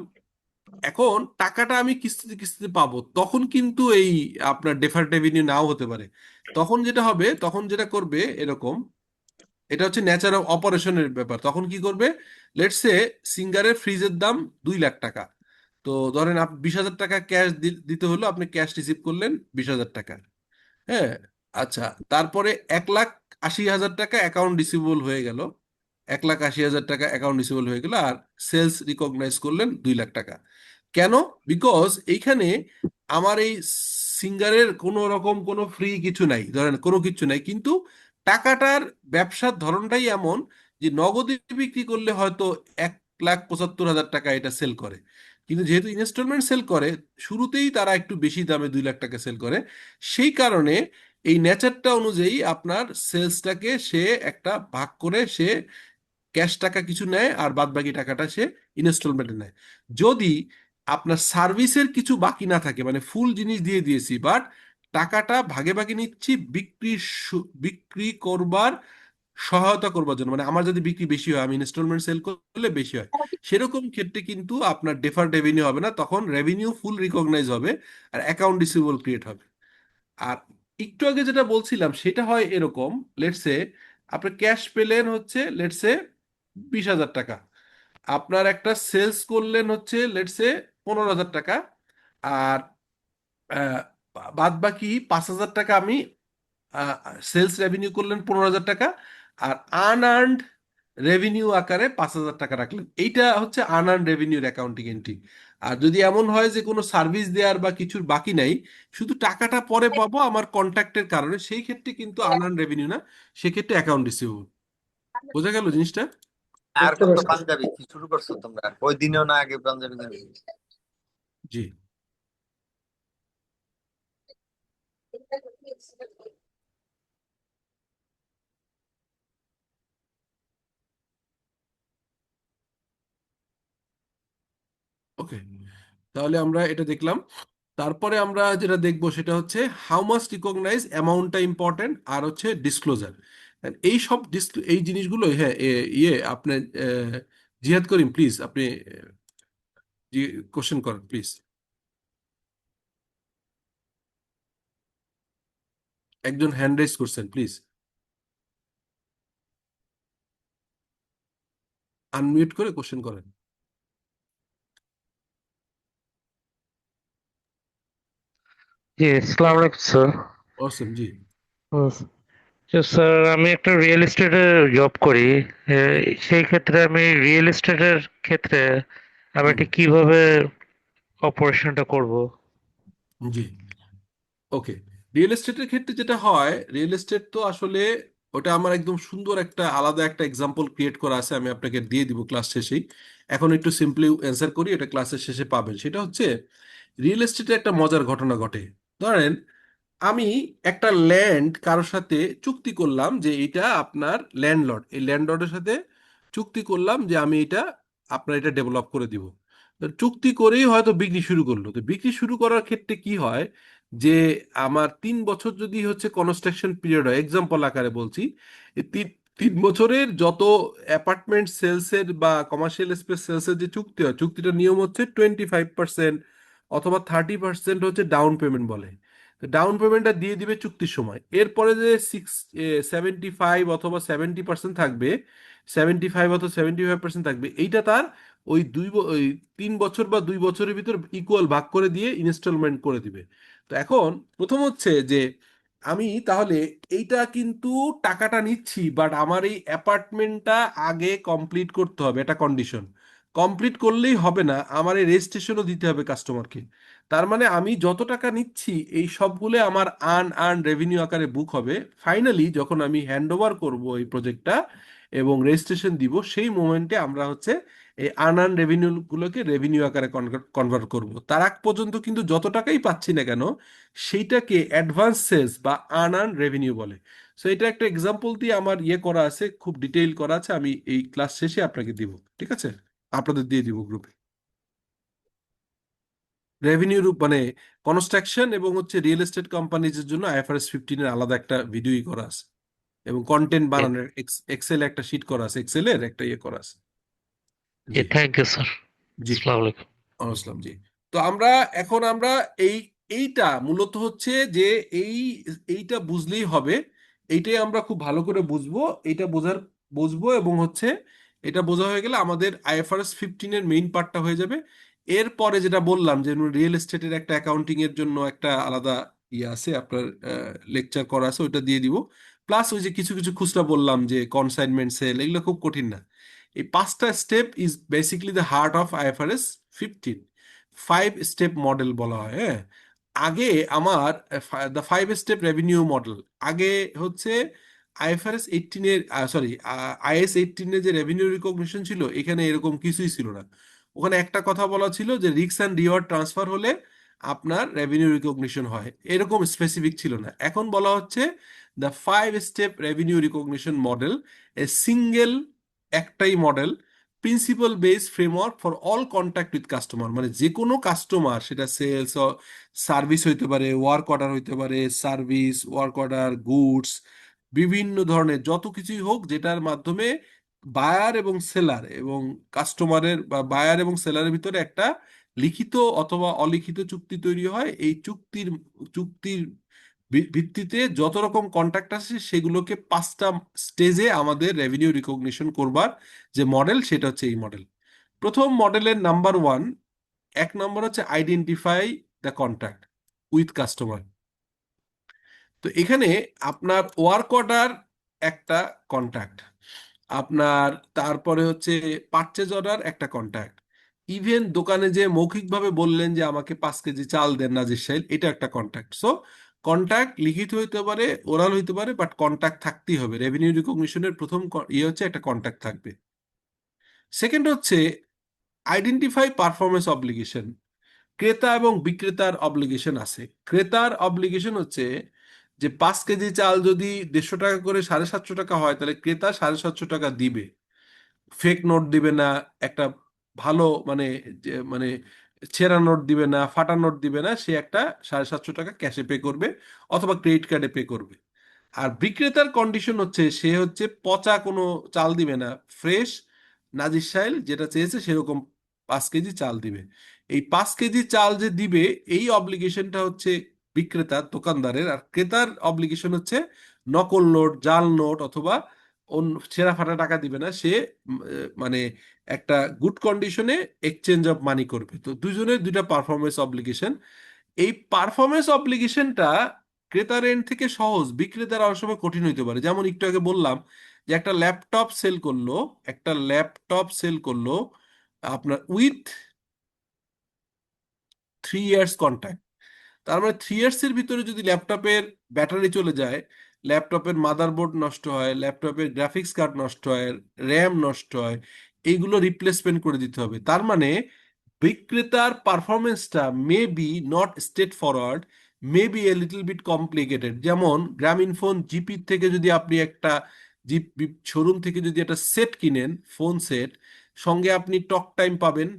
এখন টাকাটা আমি কিস্তিতে কিস্তিতে পাবো, তখন কিন্তু এই আপনার ডেফার্ড রেভিনিউ নাও হতে পারে। তখন যেটা হবে, তখন যেটা করবে এরকম, এটা হচ্ছে নেচার অফ অপারেশনের ব্যাপার। তখন কি করবে, লেটস সে সিঙ্গারের ফ্রিজের দাম 2 লাখ টাকা, তো ধরেন আপনি 20,000 টাকা ক্যাশ দিতে হলো, আপনি ক্যাশ রিসিভ করলেন 20,000 টাকা। হ্যাঁ, আচ্ছা, তারপরে 1,80,000 টাকা অ্যাকাউন্ট রিসিভেবল হয়ে গেল, 1,80,000 টাকা অ্যাকাউন্ট রিসিভেবল হয়ে গেল, আর সেলস রিকগনাইজ করলেন 2 লাখ টাকা। কেন? বিকজ এইখানে আমার এই সিঙ্গারের কোনো রকম কোনো ফ্রি কিছু নাই, ধরেন কোনো কিছু নাই, কিন্তু টাকাটার ব্যবসার ধরনটাই এমন যে নগদে বিক্রি করলে হয়তো 1,75,000 টাকা এটা সেল করে, কিন্তু যেহেতু ইনস্টলমেন্ট সেল করে, শুরুতেই তারা একটু বেশি দামে 2 লাখ টাকা সেল করে। সেই কারণে এই নেচারটা অনুযায়ী আপনার সেলসটাকে সে একটা ভাগ করে সে ক্যাশ টাকা কিছু নেয়, আর বাদ বাকি টাকাটা সে ইনস্টলমেন্টে নেয়। যদি আপনার সার্ভিসের কিছু বাকি না থাকে, মানে ফুল জিনিস দিয়ে দিয়েছি, বাট টাকাটা ভাগে ভাগে নিচ্ছি বিক্রি করবার সহায়তা করবার জন্য, মানে আমার যদি বিক্রি বেশি হয়, আমি ইনস্টলমেন্ট সেল করলে বেশি হয়, সেরকম ক্ষেত্রে কিন্তু আপনার ডেফার্ড রেভিনিউ হবে না, তখন রেভিনিউ ফুল রিকগনাইজ হবে আর অ্যাকাউন্ট রিসিভেবল ক্রিয়েট হবে। আর একটু আগে যেটা বলছিলাম সেটা হয় এরকম, লেটসে আপনি ক্যাশ পেলেন হচ্ছে লেটসে 20,000 টাকা, আপনার একটা সেলস করলেন হচ্ছে লেটসে 15,000 টাকা, আর বাদ বাকি 5,000 টাকা আমি সেলস রেভিনিউ করলেন 15,000 টাকা, আর আনআর্নড রেভিনিউ আকারে 5,000 টাকা রাখলেন। এইটা হচ্ছে আনআর্নড রেভিনিউর অ্যাকাউন্টিং এন্ট্রি। আর যদি এমন হয় যে কোনো সার্ভিস দেওয়ার বা কিছুর বাকি নাই, শুধু টাকাটা পরে পাবো আমার কন্ট্রাক্টের কারণে, সেই ক্ষেত্রে কিন্তু আনআর্নড রেভিনিউ না, সেক্ষেত্রে অ্যাকাউন্ট রিসিভেবল। বোঝা গেল জিনিসটা? আর বুঝতে কত পারছি। পাঞ্জাবি কি শুরু করছো তোমরা? ওই দিনেও না আগে পাঞ্জাবি গান? জি। ওকে, তাহলে আমরা এটা দেখলাম। তারপরে আমরা যেটা দেখবো সেটা হচ্ছে হাউ মাস্ট রিকগনাইজ, অ্যামাউন্টটা ইম্পর্টেন্ট, আর হচ্ছে ডিসক্লোজার। এই সব এই জিনিসগুলো, হ্যাঁ আপনি জিহাদ করিম প্লিজ, আপনি কোশ্চেন করেন প্লিজ। একজন হ্যান্ড রেজ করছেন, প্লিজ আনমিউট করে কোশ্চেন করেন। জি, আসসালামু আলাইকুম স্যার। অসম, জি। তো স্যার, আমি একটা রিয়েল এস্টেটে জব করি। এ, সেই ক্ষেত্রে আমি রিয়েল এস্টেটের ক্ষেত্রে আমি হুম, এটা কিভাবে অপারেশনটা করব? জি। ওকে, রিয়েল এস্টেটের ক্ষেত্রে যেটা হয়, রিয়েল এস্টেট তো আসলে ওটা আমার একদম সুন্দর একটা আলাদা একটা এক্সাম্পল ক্রিয়েট করা আছে, আমি আপনাকে দিয়ে দিব ক্লাস শেষেই। এখন একটু সিম্পলি অ্যান্সার করি, এটা ক্লাসের শেষে পাবেন। সেটা হচ্ছে রিয়েল এস্টেটে একটা মজার ঘটনা ঘটে। ধরেন আমি একটা ল্যান্ড কারোর সাথে চুক্তি করলাম যে এটা আপনার ল্যান্ডলর্ড, এই ল্যান্ডলর্ডের সাথে চুক্তি করলাম যে আমি এটা আপনার এটা ডেভেলপ করে দিব। তো চুক্তি করেই হয়তো বিক্রি শুরু করলো। তো বিক্রি শুরু করার ক্ষেত্রে কি হয়, যে আমার 3 বছর যদি হচ্ছে কনস্ট্রাকশন পিরিয়ড হয়, এক্সাম্পল আকারে বলছি, এই 3 বছরের যত অ্যাপার্টমেন্ট সেলসের বা কমার্শিয়াল স্পেস সেলসের যে চুক্তি হয়, চুক্তিটার নিয়ম হচ্ছে 25% অথবা 30% হচ্ছে ডাউন পেমেন্ট বলে। ডাউন পেমেন্টটা দিয়ে দিবে চুক্তির সময়, এরপরে যে 75 অথবা 70% থাকবে, 75 অথবা 75% থাকবে, এইটা তার ওই 3 বছর বা 2 বছরের ভিতর ইকুয়াল ভাগ করে দিয়ে ইনস্টলমেন্ট করে দিবে। তো এখন প্রথম হচ্ছে যে আমি তাহলে এইটা কিন্তু টাকাটা নিচ্ছি, বাট আমার এই অ্যাপার্টমেন্টটা আগে কমপ্লিট করতে হবে, এটা কন্ডিশন। কমপ্লিট করলেই হবে না, আমার এই রেজিস্ট্রেশনও দিতে হবে কাস্টমারকে। তার মানে আমি যত টাকা নিচ্ছি এই সবগুলো আমার আর্ন রেভিনিউ আকারে বুক হবে। ফাইনালি যখন আমি হ্যান্ড ওভার করবো এই প্রজেক্টটা এবং রেজিস্ট্রেশন দিব, সেই মোমেন্টে আমরা হচ্ছে এই আর্ন রেভিনিউ গুলোকে রেভিনিউ আকারে কনভার্ট করব। তার আগ পর্যন্ত কিন্তু যত টাকাই পাচ্ছি না কেন, সেইটাকে অ্যাডভান্স সেলস বা আর্ন রেভিনিউ বলে। সো এটা একটা এক্সাম্পল দিয়ে আমার করা আছে, খুব ডিটেইল করা আছে, আমি এই ক্লাস শেষে আপনাকে দিব, ঠিক আছে? আপনাদের দিয়ে দিব গ্রুপে। রেভিনিউ রূপ মানে কনস্ট্রাকশন এবং হচ্ছে রিয়েল এস্টেট কোম্পানিজের জন্য আইএফআরএস 15 এর আলাদা একটা ভিডিওই করা আছে, এবং কন্টেন্ট বানানোর এক্সেল একটা শিট করা আছে, এক্সেল এর একটা করা আছে। জি, জি। Thank you sir. জি। আসসালামু আলাইকুম। আসলাম, জি। তো এখন আমরা এই এইটা মূলত হচ্ছে যে এই এইটা বুঝলেই হবে, এইটাই আমরা খুব ভালো করে বুঝবো, এইটা বুঝবো এবং হচ্ছে এটা বোঝা হয়ে গেলে আমাদের আইএফআরএস 15 এর মেইন পার্টটা হয়ে যাবে। এরপরে যেটা বললাম যে রিয়েল এস্টেটের একটা অ্যাকাউন্টিং এর জন্য একটা আলাদা আছে, আপনার লেকচার করা আছে, ওইটা দিয়ে দিব। প্লাস ওই যে কিছু কিছু খুচরা বললাম যে কনসাইনমেন্ট সেল, এগুলো খুব কঠিন না। এই 5টা step is basically the heart of IFRS 15। 5 step model বলা হয়, হ্যাঁ। আগে আমার দ্য 5 স্টেপ রেভিনিউ মডেল, আগে হচ্ছে আইএফআরএস 18 এর, সরি, আইএস 18 এর যে রেভিনিউ রিকগনিশন ছিল, এখানে এরকম কিছুই ছিল না। ওখানে একটা কথা বলা ছিল যে রিস্ক অ্যান্ড রিওয়ার্ড ট্রান্সফার হলে আপনার রেভিনিউ রিকগনিশন হয়, এরকম স্পেসিফিক ছিল না। এখন বলা হচ্ছে the 5 step revenue recognition model, a single, একটাই model, principle base framework for all contact with customer. মানে যে কোনো কাস্টমার, সেটা সেলস, সার্ভিস হইতে পারে, ওয়ার্ক অর্ডার হইতে পারে, সার্ভিস, ওয়ার্ক অর্ডার, গুডস, বিভিন্ন ধরনের যত কিছুই হোক যেটার মাধ্যমে বায়ার এবং সেলার এবং কাস্টমারের বা বায়ার এবং সেলারের ভিতরে একটা লিখিত অথবা অলিখিত চুক্তি তৈরি হয়। এই চুক্তির ভিত্তিতে যত রকম কন্ট্রাক্ট আছে সেগুলোকে 5টা স্টেজে আমাদের রেভিনিউ রিকগনিশন করবার যে মডেল, সেটা হচ্ছে এই মডেল। প্রথম মডেলের নাম্বার 1, 1 নম্বর হচ্ছে identify the contract with customer. তো এখানে আপনার ওয়ার্ক অর্ডার একটা কন্ট্রাক্ট, আপনার তারপরে হচ্ছে পারচেজ অর্ডার একটা কন্ট্রাক্ট, ইভেন দোকানে যে মৌখিকভাবে বললেন যে আমাকে 5 কেজি চাল দেন নাজির সাহেব, এটা একটা কন্ট্রাক্ট। সো কন্ট্রাক্ট লিখিত হইতে পারে, ওরাল হইতে পারে, বাট কন্ট্রাক্ট থাকতেই হবে। রেভিনিউ রিকগনিশনের প্রথম ইয়ে হচ্ছে একটা কন্ট্রাক্ট থাকবে। সেকেন্ড হচ্ছে আইডেন্টিফাই পারফরমেন্স অব্লিগেশন। ক্রেতা এবং বিক্রেতার অব্লিগেশন আছে। ক্রেতার অব্লিগেশন হচ্ছে যে 5 কেজি চাল যদি 150 টাকা করে 750 টাকা হয়, তাহলে ক্রেতা 750 টাকা দিবে। ফেক নোট দিবে না, একটা ভালো মানে মানে ছেঁড়া নোট দিবে না, ফাটা নোট দিবে না, সে একটা 750 টাকা ক্যাশে পে করবে অথবা ক্রেডিট কার্ডে পে করবে। আর বিক্রেতার কন্ডিশন হচ্ছে সে হচ্ছে পচা কোনো চাল দিবে না, ফ্রেশ নাজির শাইল যেটা চেয়েছে সেরকম 5 কেজি চাল দিবে। এই 5 কেজি চাল যে দিবে এই অব্লিগেশনটা হচ্ছে বিক্রেতার দোকানদারের। আর ক্রেতার অব্লিগেশন হচ্ছে নকল নোট, জাল নোট অথবা ছেঁড়া ফাটা টাকা দিবে না, সে মানে একটা গুড কন্ডিশনে এক্সচেঞ্জ অফ মানি করবে। তো দুজনের দুইটা পারফরমেন্স অব্লিগেশন। এই পারফরমেন্স অব্লিগেশনটা ক্রেতার এন্ড থেকে সহজ, বিক্রেতার অনেক সময় কঠিন হইতে পারে। যেমন একটু আগে বললাম যে একটা ল্যাপটপ সেল করলো আপনার উইথ 3 ইয়ার্স কন্ট্রাক্ট। তার মানে 3 ইয়ার্স এর ভিতরে যদি ল্যাপটপের ব্যাটারি চলে যায়, ল্যাপটপের মাদারবোর্ড নষ্ট হয়, ল্যাপটপের গ্রাফিক্স কার্ড নষ্ট হয়, র্যাম নষ্ট হয়, এইগুলো রিপ্লেসমেন্ট করে দিতে হবে। তার মানে বিক্রেতার পারফরমেন্সটা may be not straight forward, may be a little bit complicated. যেমন গ্রামীণফোন জিপি থেকে যদি আপনি একটা শোরুম থেকে যদি একটা সেট কিনেন, ফোন সেট, সঙ্গে আপনি টক টাইম পাবেন,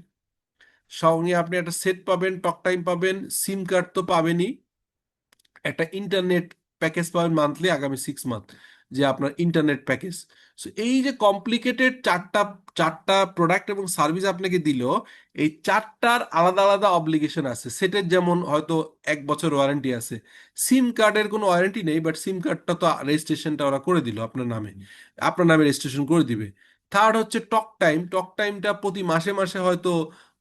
সঙ্গে আপনি একটা সেট পাবেন, টক টাইম পাবেন, সিম কার্ড তো পাবেনই, একটা ইন্টারনেট প্যাকেজ পাবেন মান্থলি আগামী 6 মান্থ, যে আপনার ইন্টারনেট প্যাকেজ। সো এই যে কমপ্লিকেটেড চারটা প্রোডাক্ট এবং সার্ভিস আপনাকে দিল, এই চারটার আলাদা আলাদা অব্লিগেশন আছে। সেটের যেমন হয়তো 1 বছর ওয়ারেন্টি আছে, সিম কার্ডের কোনো ওয়ারেন্টি নেই, বাট সিম কার্ডটা তো রেজিস্ট্রেশনটা ওরা করে দিল আপনার নামে, আপনার নামে রেজিস্ট্রেশন করে দিবে। থার্ড হচ্ছে টক টাইমটা প্রতি মাসে মাসে হয়তো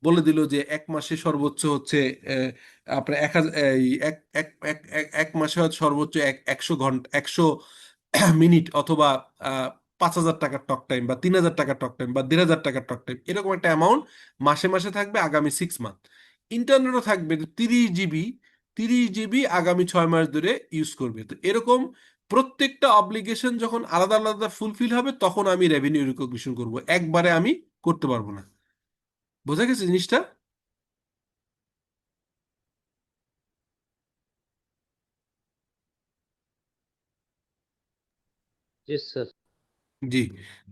বলে দিল যে 1 মাসে সর্বোচ্চ হচ্ছে আপনার 1 মাসে হয়তো সর্বোচ্চ 100 ঘন্টা, 100 মিনিট অথবা 5,000 টাকার টক টাইম বা 3,000 টাকার টক টাইম বা 1,500 টাকার টক টাইম, এরকম একটা অ্যামাউন্ট মাসে মাসে থাকবে আগামী 6 মান্থ। ইন্টারনেটও থাকবে 30 জিবি, 30 জিবি আগামী 6 মাস ধরে ইউজ করবে। তো এরকম প্রত্যেকটা অব্লিগেশন যখন আলাদা আলাদা ফুলফিল হবে তখন আমি রেভিনিউ রিকগনিশন করব, একবারে আমি করতে পারবো না। বোঝা গেছে জিনিসটা? জি স্যার। জি।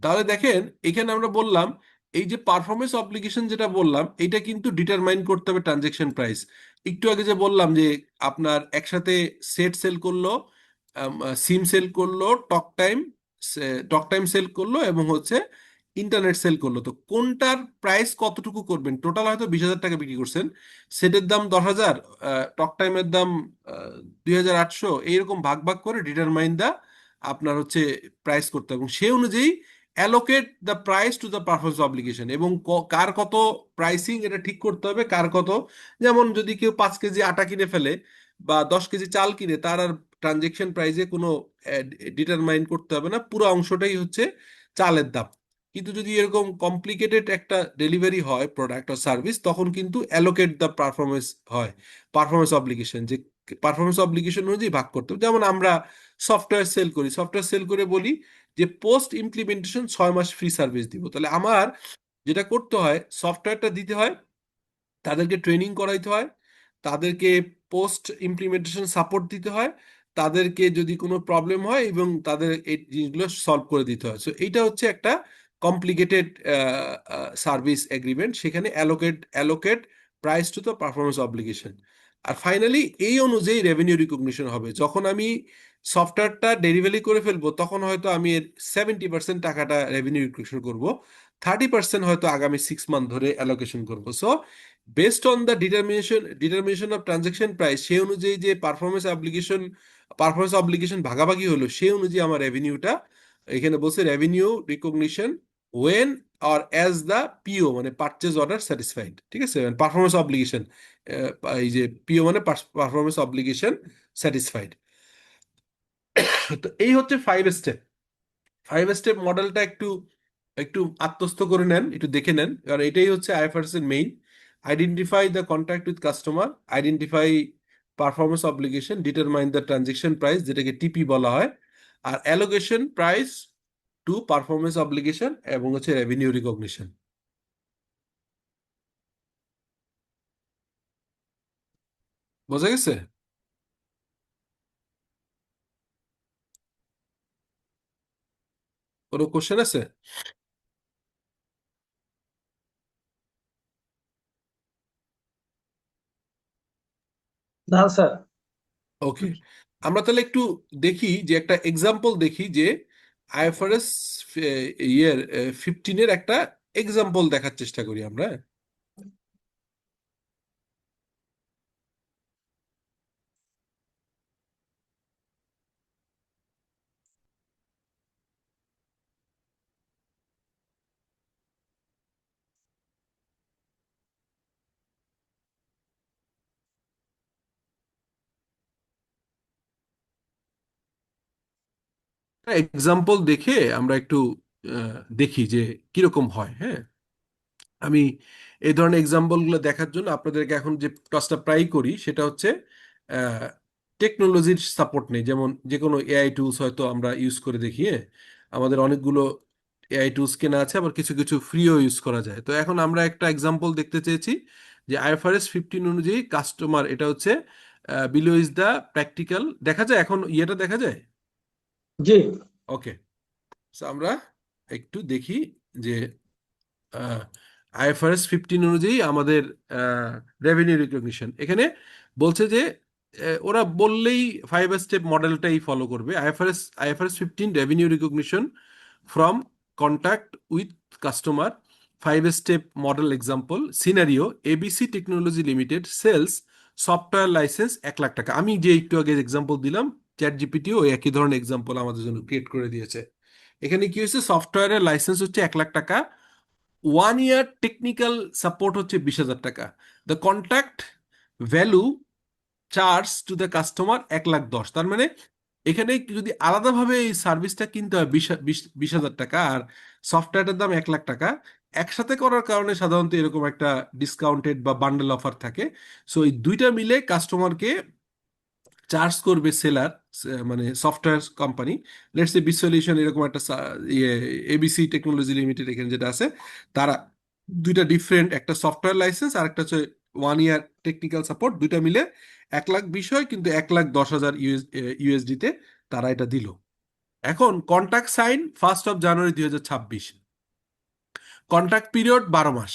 তাহলে দেখেন এখানে আমরা বললাম এই যে পারফরমেন্স অব্লিগেশন যেটা বললাম, এটা কিন্তু ডিটারমাইন করতে হবে ট্রানজেকশন প্রাইস। একটু আগে যে বললাম যে আপনার একসাথে সেট সেল করলো, সিম সেল করলো, টক টাইম সেল করলো এবং হচ্ছে ইন্টারনেট সেল করলো, তো কোনটার প্রাইস কতটুকু করবেন? টোটাল হয়তো 20,000 টাকা বিক্রি করছেন, সেটের দাম 10,000, টক টাইমের দাম 2,800, এইরকম ভাগ ভাগ করে ডিটারমাইন দা আপনার হচ্ছে প্রাইস করতে হবে, এবং সেই অনুযায়ী allocate the price to the performance obligation, এবং কার কত প্রাইসিং এটা ঠিক করতে হবে, কার কত। যেমন যদি কেউ 5 কেজি আটা কিনে ফেলে বা 10 কেজি চাল কিনে, তার আর ট্রানজেকশন প্রাইসে কোনো ডিটারমাইন করতে হবে না, পুরো অংশটাই হচ্ছে চালের দাম। কিন্তু যদি এরকম কমপ্লিকেটেড একটা ডেলিভারি হয় প্রোডাক্ট আর সার্ভিস, তখন কিন্তু অ্যালোকেট দ্য পারফরমেন্স হয়, পারফরমেন্স অব্লিগেশন, যে পারফরমেন্স অব্লিগেশন অনুযায়ী ভাগ করতে হবে। যেমন আমরা সফটওয়্যার সেল করে বলি যে পোস্ট ইমপ্লিমেন্টেশন 6 মাস ফ্রি সার্ভিস দিব, তাহলে আমার যেটা করতে হয়, সফটওয়্যারটা দিতে হয়, তাদেরকে ট্রেনিং করাইতে হয়, তাদেরকে পোস্ট ইমপ্লিমেন্টেশন সাপোর্ট দিতে হয়, তাদেরকে যদি কোনো প্রবলেম হয় এবং তাদের এই জিনিসগুলো সলভ করে দিতে হয়। সো এইটা হচ্ছে একটা কমপ্লিকেটেড সার্ভিস এগ্রিমেন্ট, সেখানে allocate price to the performance obligation. আর ফাইনালি এই অনুযায়ী রেভিনিউ রিকগনিশন হবে। যখন আমি সফটওয়্যারটা ডেলিভারি করে ফেলবো, তখন হয়তো আমি এর 70% টাকাটা রেভিনিউ রিকগনিশন করব, 30% হয়তো আগামী 6 মান্থ ধরে অ্যালোকেশন করব। So based on the determination of transaction price, সেই অনুযায়ী যে পারফরমেন্স অব্লিগেশন ভাগাভাগি হলো, সেই অনুযায়ী আমার রেভিনিউটা, এখানে বলছে revenue recognition when or as the PO মানে পারচেজ অর্ডার স্যাটিসফাইড, ঠিক আছে, পারফরমেন্স অব্লিগেশন, এই যে পিও মানে পারফরমেন্স অব্লিগেশন স্যাটিসফাইড। তো এই হচ্ছে 5 স্টেপ মডেলটা, একটু একটু আত্মস্থ করে নেন, একটু দেখে নেন, কারণ এটাই হচ্ছে আইএফআরএস এর মেইন। Identify the contract with customer, identify performance obligation, determine the transaction price যেটাকে টিপি বলা হয়, আর allocation price to performance obligation, এবং হচ্ছে রেভিনিউ রিকগনিশন। বোঝা গেছে? কোনো কোশ্চেন আছে? না স্যার। ওকে, আমরা তাহলে একটু দেখি যে একটা এক্সাম্পল দেখি যে আইএফআরএস ইয়ের 15-এর একটা এক্সাম্পল দেখার চেষ্টা করি আমরা। এক্সাম্পল দেখে আমরা একটু দেখি যে কিরকম হয়। হ্যাঁ, আমি এই ধরনের এক্সাম্পলগুলো দেখার জন্য আপনাদেরকে এখন যে কাজটা প্রায় করি সেটা হচ্ছে টেকনোলজির সাপোর্ট নেই, যেমন যে কোনো এআই টুলস হয়তো আমরা ইউজ করে দেখি। হ্যাঁ, আমাদের অনেকগুলো এআই টুলস কেনা আছে, আবার কিছু কিছু ফ্রিও ইউজ করা যায়। তো এখন আমরা একটা এক্সাম্পল দেখতে চেয়েছি যে আইএফআরএস 15 অনুযায়ী কাস্টমার, এটা হচ্ছে বিলো ইজ দ্য প্র্যাকটিক্যাল, দেখা যায় এখন ইয়েটা দেখা যায়। জি। ওকে, আমরা একটু দেখি যে আইএফআরএস 15 অনুযায়ী আমাদের রেভিনিউ রিকগনিশন, এখানে বলছে যে ওরা বললেই 5 স্টেপ মডেলটাই ফলো করবে। IFRS 15 revenue recognition from contract with customer, 5 step model example scenario, ABC technology limited sales software license 1 lakh টাকা। আমি যে একটু আগে এক্সাম্পল দিলাম, চ্যাট জিপিটিও একই ধরনের এক্সাম্পল আমাদের জন্য ক্রিয়েট করে দিয়েছে। এখানে কি হয়েছে, সফটওয়্যারের লাইসেন্স হচ্ছে 1 লাখ টাকা, 1 ইয়ার টেকনিক্যাল সাপোর্ট হচ্ছে 20,000 টাকা, the contract value charge to the customer 1,10,000। তার মানে এখানে যদি আলাদাভাবে এই সার্ভিসটা কিনতে হয় 20,000 টাকা, আর সফটওয়্যারের দাম 1 লাখ টাকা, একসাথে করার কারণে সাধারণত এরকম একটা ডিসকাউন্টেড বা বান্ডেল অফার থাকে। সো এই দুইটা মিলে কাস্টমারকে চার্জ করবে সেলার, মানে software company, let's say bit solution, এরকম একটা ইয়ে এবিসি টেকনোলজি লিমিটেড এখানে যেটা আছে, তারা দুইটা ডিফারেন্ট, একটা সফটওয়্যার লাইসেন্স আর একটা হচ্ছে 1 ইয়ার টেকনিক্যাল সাপোর্ট, দুইটা মিলে 1 লাখ বিষয়, কিন্তু 1,10,000 ইউএসডিতে তারা এটা দিল। এখন কন্ট্রাক্ট সাইন 1 জানুয়ারি 2026, কন্ট্রাক্ট পিরিয়ড 12 মাস,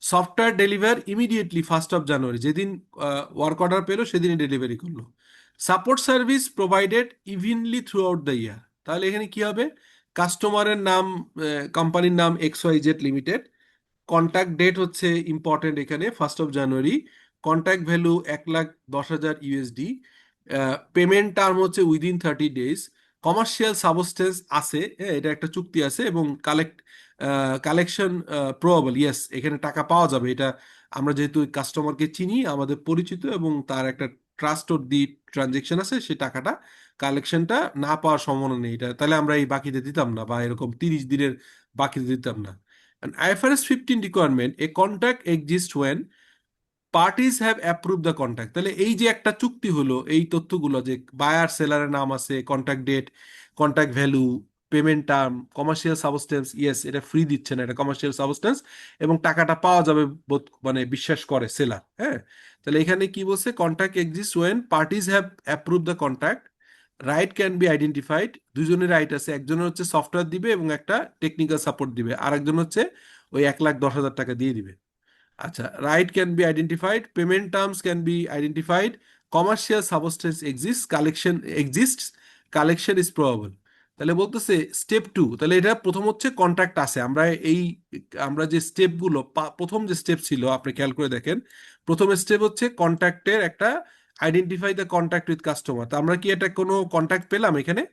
সফটওয়্যার ডেলিভার ইমিডিয়েটলি 1 জানুয়ারি, যেদিন ওয়ার্ক অর্ডার পেলো সেদিনই ডেলিভারি করলো, support service provided evenly throughout the year. তাহলে এখানে কি হবে, কাস্টমারের নাম, কোম্পানির নাম XYZ লিমিটেড, কন্ট্যাক্ট ডেট হচ্ছে ইম্পর্টেন্ট এখানে 1 জানুয়ারি, contact value 1,10,000 USD, payment term হচ্ছে উইদিন 30 ডেজ, কমার্শিয়াল সাবস্টেন্স আছে, হ্যাঁ, এটা একটা চুক্তি আছে, এবং কালেকশন প্রবাবল, ইয়েস, এখানে টাকা পাওয়া যাবে। এটা আমরা যেহেতু কাস্টমারকে চিনি, আমাদের পরিচিত, এবং তার একটা ট্রাস্ট অর দি ট্রানজেকশন আছে, সে টাকাটা কালেকশনটা না পাওয়ার সম্ভাবনা নেই, এটা তাহলে আমরা এই বাকিতে দিতাম না, বা এরকম 30 দিনের বাকিতে দিতাম না। An IFRS 15 requirement, a contract exists when parties have approve the contract. তাহলে এই যে একটা চুক্তি হলো, এই তথ্যগুলো যে বায়ার সেলারের নাম আছে, contract date, contract value, payment term, commercial substance, yes, এটা ফ্রি দিচ্ছে না, এটা কমার্শিয়াল সাবস্টেন্স, এবং টাকাটা পাওয়া যাবে মানে বিশ্বাস করে সেলার। হ্যাঁ, তাহলে এখানে কি বলছে, contract exist when parties have approve the contract, right can be identified, দুজনের রাইট আছে, একজনের হচ্ছে সফটওয়্যার দিবে এবং একটা টেকনিক্যাল সাপোর্ট দিবে, আর একজন হচ্ছে ওই 1,10,000 টাকা দিয়ে দিবে। আচ্ছা, right can be identified, payment terms can be identified, commercial substance exist, collection exists, collection is probable. তাহলে বলতেছে স্টেপ 2, তাহলে এটা প্রথম হচ্ছে কন্ট্রাক্ট আছে। আমরা যে স্টেপগুলো, প্রথম যে স্টেপ ছিল আপনি খেয়াল করে দেখেন, প্রথম স্টেপ হচ্ছে কন্ট্রাক্টের একটা identify the contact with customer. তো আমরা কি এটা কোনো কন্ট্যাক্ট পেলাম এখানে?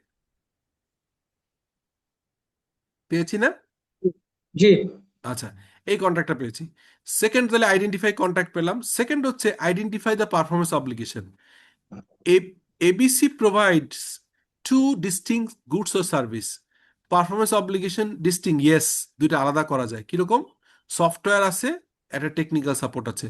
পেয়েছি না? জি। আচ্ছা, এই কন্ট্রাক্টটা পেয়েছি। সেকেন্ড, তাহলে আইডেন্টিফাই কন্ট্রাক্ট পেলাম। সেকেন্ড হচ্ছে identify the performance obligation. ABC provides two distinct goods or service. Performance obligation ডিস্টিং, yes, দুইটা আলাদা করা যায়। কিরকম? সফটওয়্যার আছে, একটা টেকনিক্যাল সাপোর্ট আছে।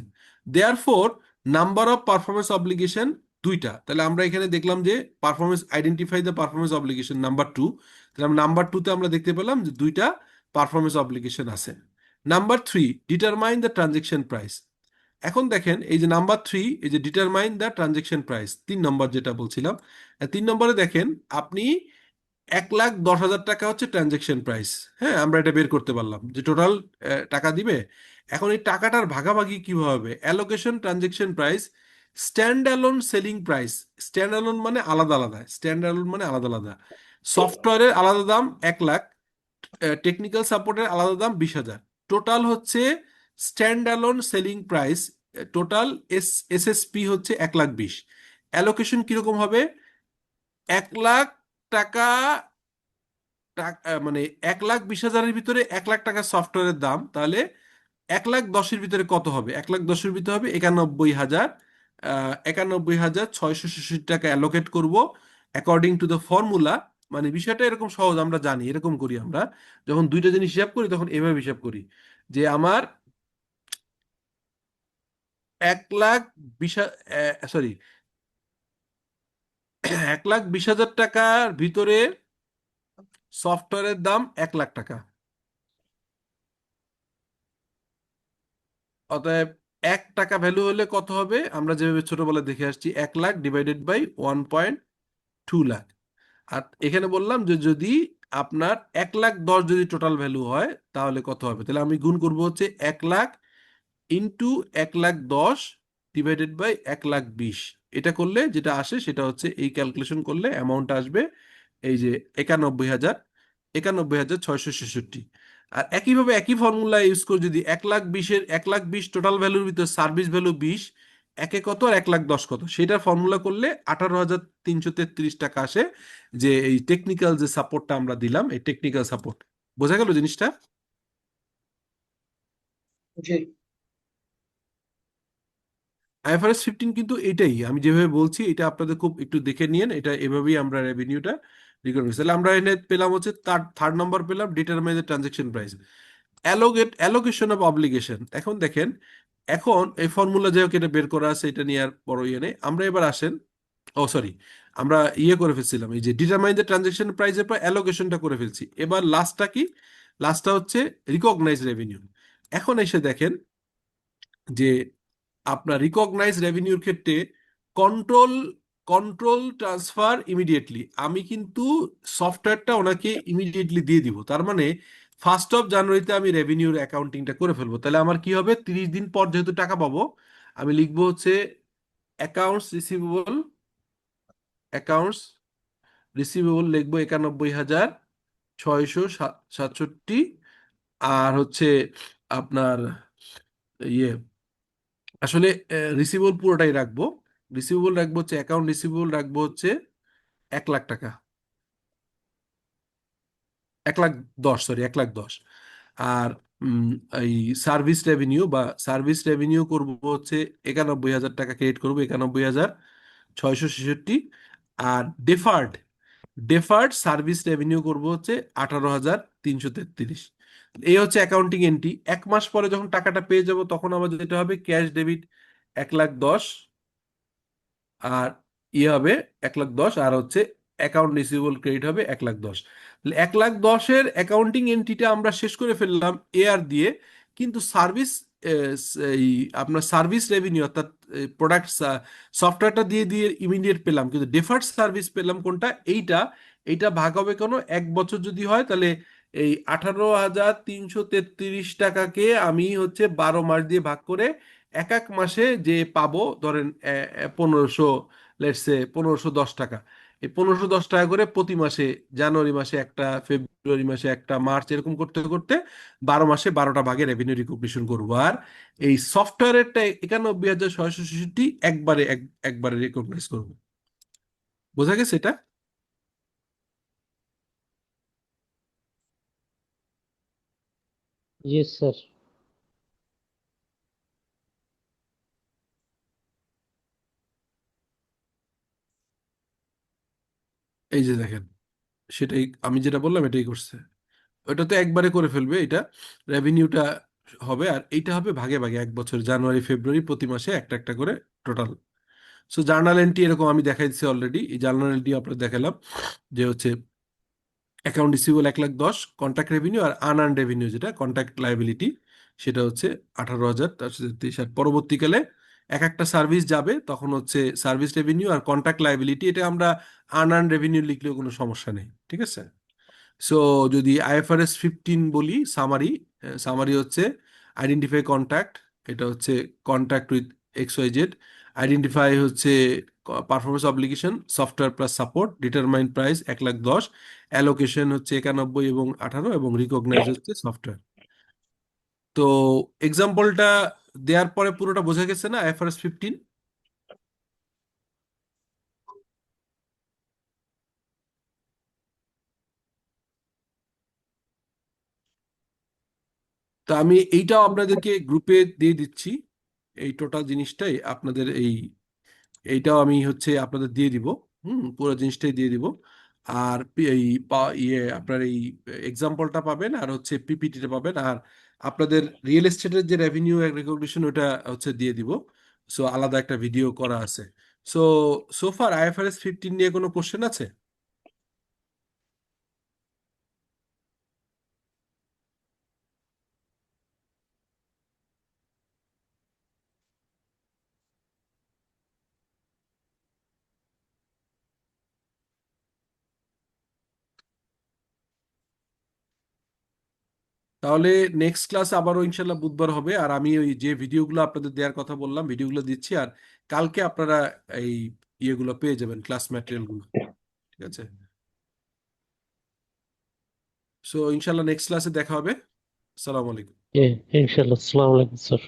Therefore number of performance obligation দুইটা। তাহলে আমরা এখানে দেখলাম যে performance, identify the performance obligation number 2। তাহলে নাম্বার 2 তে আমরা দেখতে পেলাম যে দুইটা পারফরমেন্স অব্লিগেশন আছে। Number 3, determine the transaction price. এখন দেখেন এই যে নাম্বার 3, এই যে ডিটারমাইন দ্য ট্রানজেকশন প্রাইস, 3 নম্বর যেটা বলছিলাম। 3 নম্বরে দেখেন আপনি 1,10,000 টাকা হচ্ছে ট্রানজেকশন প্রাইস। হ্যাঁ, আমরা এটা বের করতে পারলাম যে টোটাল টাকা দিবে। এখন এই টাকাটার ভাগাভাগি কিভাবে হবে? Allocation transaction price, stand alone selling price. Stand alone মানে আলাদা আলাদা, স্ট্যান্ড অ্যালোন মানে আলাদা আলাদা। সফটওয়্যারের আলাদা দাম 1,00,000, টেকনিক্যাল সাপোর্টের আলাদা দাম 20,000। টোটাল হচ্ছে stand alone selling price, total SSP হচ্ছে 1,20,000। অ্যালোকেশন কিরকম হবে? 1,00,000 টাকা, মানে 1,20,000-এর ভিতরে 1,00,000 টাকা সফটওয়্যারের দাম, তাহলে 1,10,000-এর ভিতরে কত হবে? 1,10,000-এর ভিতরে হবে 91,000। 91,666 টাকা অ্যালোকেট করব অ্যাকর্ডিং টু দ্য ফর্মুলা। মানে বিষয়টা এরকম সহজ, আমরা জানি এরকম করি। আমরা যখন দুইটা জিনিস হিসাব করি তখন এভাবে হিসাব করি যে আমার 1,20,000, সরি, 1,20,000 টাকার ভিতরে সফটওয়্যারের দাম 1,00,000 টাকা। অতএব 1 টাকা ভ্যালু হলে কত হবে? আমরা যেভাবে ছোটবেলা দেখে আসছি, 1,00,000 ডিভাইডেড বাই 1.2 লাখ। আর এখানে বললাম যে যদি আপনার 1,10,000 যদি টোটাল ভ্যালু হয় তাহলে কত হবে? তাহলে আমি গুণ করব হচ্ছে 1,00,000 ইন্টু 1,10,000 ডিভাইডেড বাই 1,20,000। এটা করলে যেটা আসে সেটা হচ্ছে, এই ক্যালকুলেশন করলে অ্যামাউন্ট আসবে এই যে 91,000, 91,666। আর একইভাবে একই ফর্মুলা ইউজ করে যদি 1,20,000 টোটাল ভ্যালুর ভিতর সার্ভিস ভ্যালু 20, একে কত আর 1,10,000 কত, সেটার ফর্মুলা করলে 18,333 টাকা আসে। যে এই টেকনিক্যাল যে সাপোর্টটা আমরা দিলাম, এই টেকনিক্যাল সাপোর্ট। বোঝা গেল জিনিসটা? জি। আইএফআরএস 15 কিন্তু এটাই আমি যেভাবে বলছি, এটা আপনাদের খুব একটু দেখে নিয়েন। এটা এভাবেই আমরা রেভিনিউটা রেকর্ড করছি। তাহলে আমরা এনে পেলাম হচ্ছে, তার থার্ড নম্বর পেলাম determine the transaction price, allocation of obligation. এখন দেখেন, এখন এই ফর্মুলা যাই হোক, এটা বের করা আছে, এটা নিয়ে আর বড় ইয়ে নেই। আমরা এবার আসেন, ও সরি, আমরা ইয়ে করে ফেলছিলাম, এই যে ডিটারমাইন দ্য ট্রানজেকশন প্রাইসের পর অ্যালোকেশনটা করে ফেলছি। এবার লাস্টটা কি? লাস্টটা হচ্ছে রিকগনাইজ রেভিনিউ। এখন এসে দেখেন যে আপনার রিকগনাইজ রেভিনিউর ক্ষেত্রে কন্ট্রোল কন্ট্রোল ট্রান্সফার ইমিডিয়েটলি, আমি কিন্তু সফটওয়্যারটা ওনাকে ইমিডিয়েটলি দিয়ে দিব। তার মানে 1 জানুয়ারিতে আমি রেভিনিউর অ্যাকাউন্টিংটা করে ফেলবো। তাহলে আমার কি হবে? 30 দিন পর যেহেতু টাকা পাবো, আমি লিখবো হচ্ছে অ্যাকাউন্টস রিসিভেবল লিখবো 91,667। আর হচ্ছে আপনার ইয়ে, আসলে রিসিভেবল পুরোটাই রাখবো। রিসিভেবল রাখবো হচ্ছে, অ্যাকাউন্ট রিসিভেবল রাখবো হচ্ছে 1,00,000 টাকা, 1,10,000, সরি 1,10,000। আর এই সার্ভিস রেভিনিউ করবো হচ্ছে 91,000 টাকা ক্রেডিট করবো, 91,666। আর ডেফার্ড সার্ভিস রেভিনিউ করবো হচ্ছে 18,333। এই হচ্ছে অ্যাকাউন্টিং এন্ট্রি। 1 মাস পরে যখন টাকাটা পেয়ে যাব তখন আবার যেটা হবে, ক্যাশ ডেবিট 1,10,000, আর ইয়ে হবে 1,10,000, আর হচ্ছে অ্যাকাউন্ট রিসিভেবল ক্রেডিট হবে 1,10,000। 1,10,000-এর অ্যাকাউন্টিং এন্ট্রিটা আমরা শেষ করে ফেললাম এআর দিয়ে। কিন্তু সার্ভিস, এই আপনার সার্ভিস রেভিনিউ অর্থাৎ প্রোডাক্ট সফটওয়্যারটা দিয়ে দিয়ে ইমিডিয়েট পেলাম, কিন্তু ডেফার্ড সার্ভিস পেলাম কোনটা? এইটা ভাগ হবে কোনো 1 বছর যদি হয়, তাহলে এই 18,333 টাকাকে আমি হচ্ছে 12 মাস দিয়ে ভাগ করে এক এক মাসে যে পাবো, ধরেন 1500, লেটস সে 1510 টাকা, এই 1510 টাকা করে প্রতি মাসে, জানুয়ারি মাসে একটা, ফেব্রুয়ারি মাসে একটা, মার্চ, এরকম করতে করতে 12 মাসে 12টা ভাগে রেভিনিউ রিকগনিশন করবো। আর এই সফটওয়্যারেরটা 91,666 একবারে রিকগনাইজ করবো। বোঝা গেছে এটা? জি স্যার। এই যে দেখেন, সেটাই আমি যেটা বললাম এটাই করছে। ওটা তো একবারে করে ফেলবে, এটা রেভিনিউটা হবে, আর এইটা হবে ভাগে ভাগে 1 বছর, জানুয়ারি ফেব্রুয়ারি প্রতি মাসে একটা একটা করে টোটাল। সো জার্নাল এন্ট্রি এরকম আমি দেখাই দিচ্ছি অলরেডি। এই জার্নাল এন্ট্রি আপনার দেখালাম যে হচ্ছে অ্যাকাউন্ট রিসিভেবল 1,10,000, কন্ট্রাক্ট রেভিনিউ আর আনআর্ন রেভিনিউ যেটা কন্ট্রাক্ট লায়াবিলিটি সেটা হচ্ছে 18,423। আর পরবর্তীকালে এক একটা সার্ভিস যাবে তখন হচ্ছে সার্ভিস রেভিনিউ আর কন্ট্রাক্ট লায়াবিলিটি, এটা আমরা আনআর্ন রেভিনিউ লিখলেও কোনো সমস্যা নেই, ঠিক আছে? সো যদি IFRS 15 বলি, সামারি, সামারি হচ্ছে আইডেন্টিফাই কন্ট্যাক্ট, এটা হচ্ছে কন্ট্যাক্ট উইথ XYZ, আইডেন্টিফাই হচ্ছে performance obligation, software plus support, determine price 1,10,000, allocation হচ্ছে 91 এবং 18, এবং রিকগনাইজ হচ্ছে সফটওয়্যার। তো এক্সাম্পলটা দেওয়ার পরে পুরোটা বোঝা গেছে না IFRS 15? তো আমি এইটাও আপনাদেরকে গ্রুপে দিয়ে দিচ্ছি, এই টোটাল জিনিসটাই আপনাদের এইটাও আমি হচ্ছে আপনাদের দিয়ে দিব। পুরো জিনিসটাই দিয়ে দিব। আর আপনার এই এক্সাম্পলটা পাবেন, আর হচ্ছে পিপিটিটা পাবেন, আর আপনাদের রিয়েল এস্টেটের যে রেভিনিউ রেকগনিশন ওটা হচ্ছে দিয়ে দিব। সো আলাদা একটা ভিডিও করা আছে। সো সোফার IFRS 15 নিয়ে কোনো কোশ্চেন আছে? তাহলে নেক্সট ক্লাস আবারও ইনশাল্লাহ বুধবার হবে, আর আমি ওই যে ভিডিওগুলো আপনাদের দেওয়ার কথা বললাম ভিডিওগুলো দিচ্ছি, আর কালকে আপনারা এই ইয়েগুলো পেয়ে যাবেন, ক্লাস ম্যাটেরিয়ালগুলো, ঠিক আছে? সো ইনশাল্লাহ নেক্সট ক্লাসে দেখা হবে। আসসালামু আলাইকুম। ইনশাল্লাহ। আসসালামু আলাইকুম স্যার।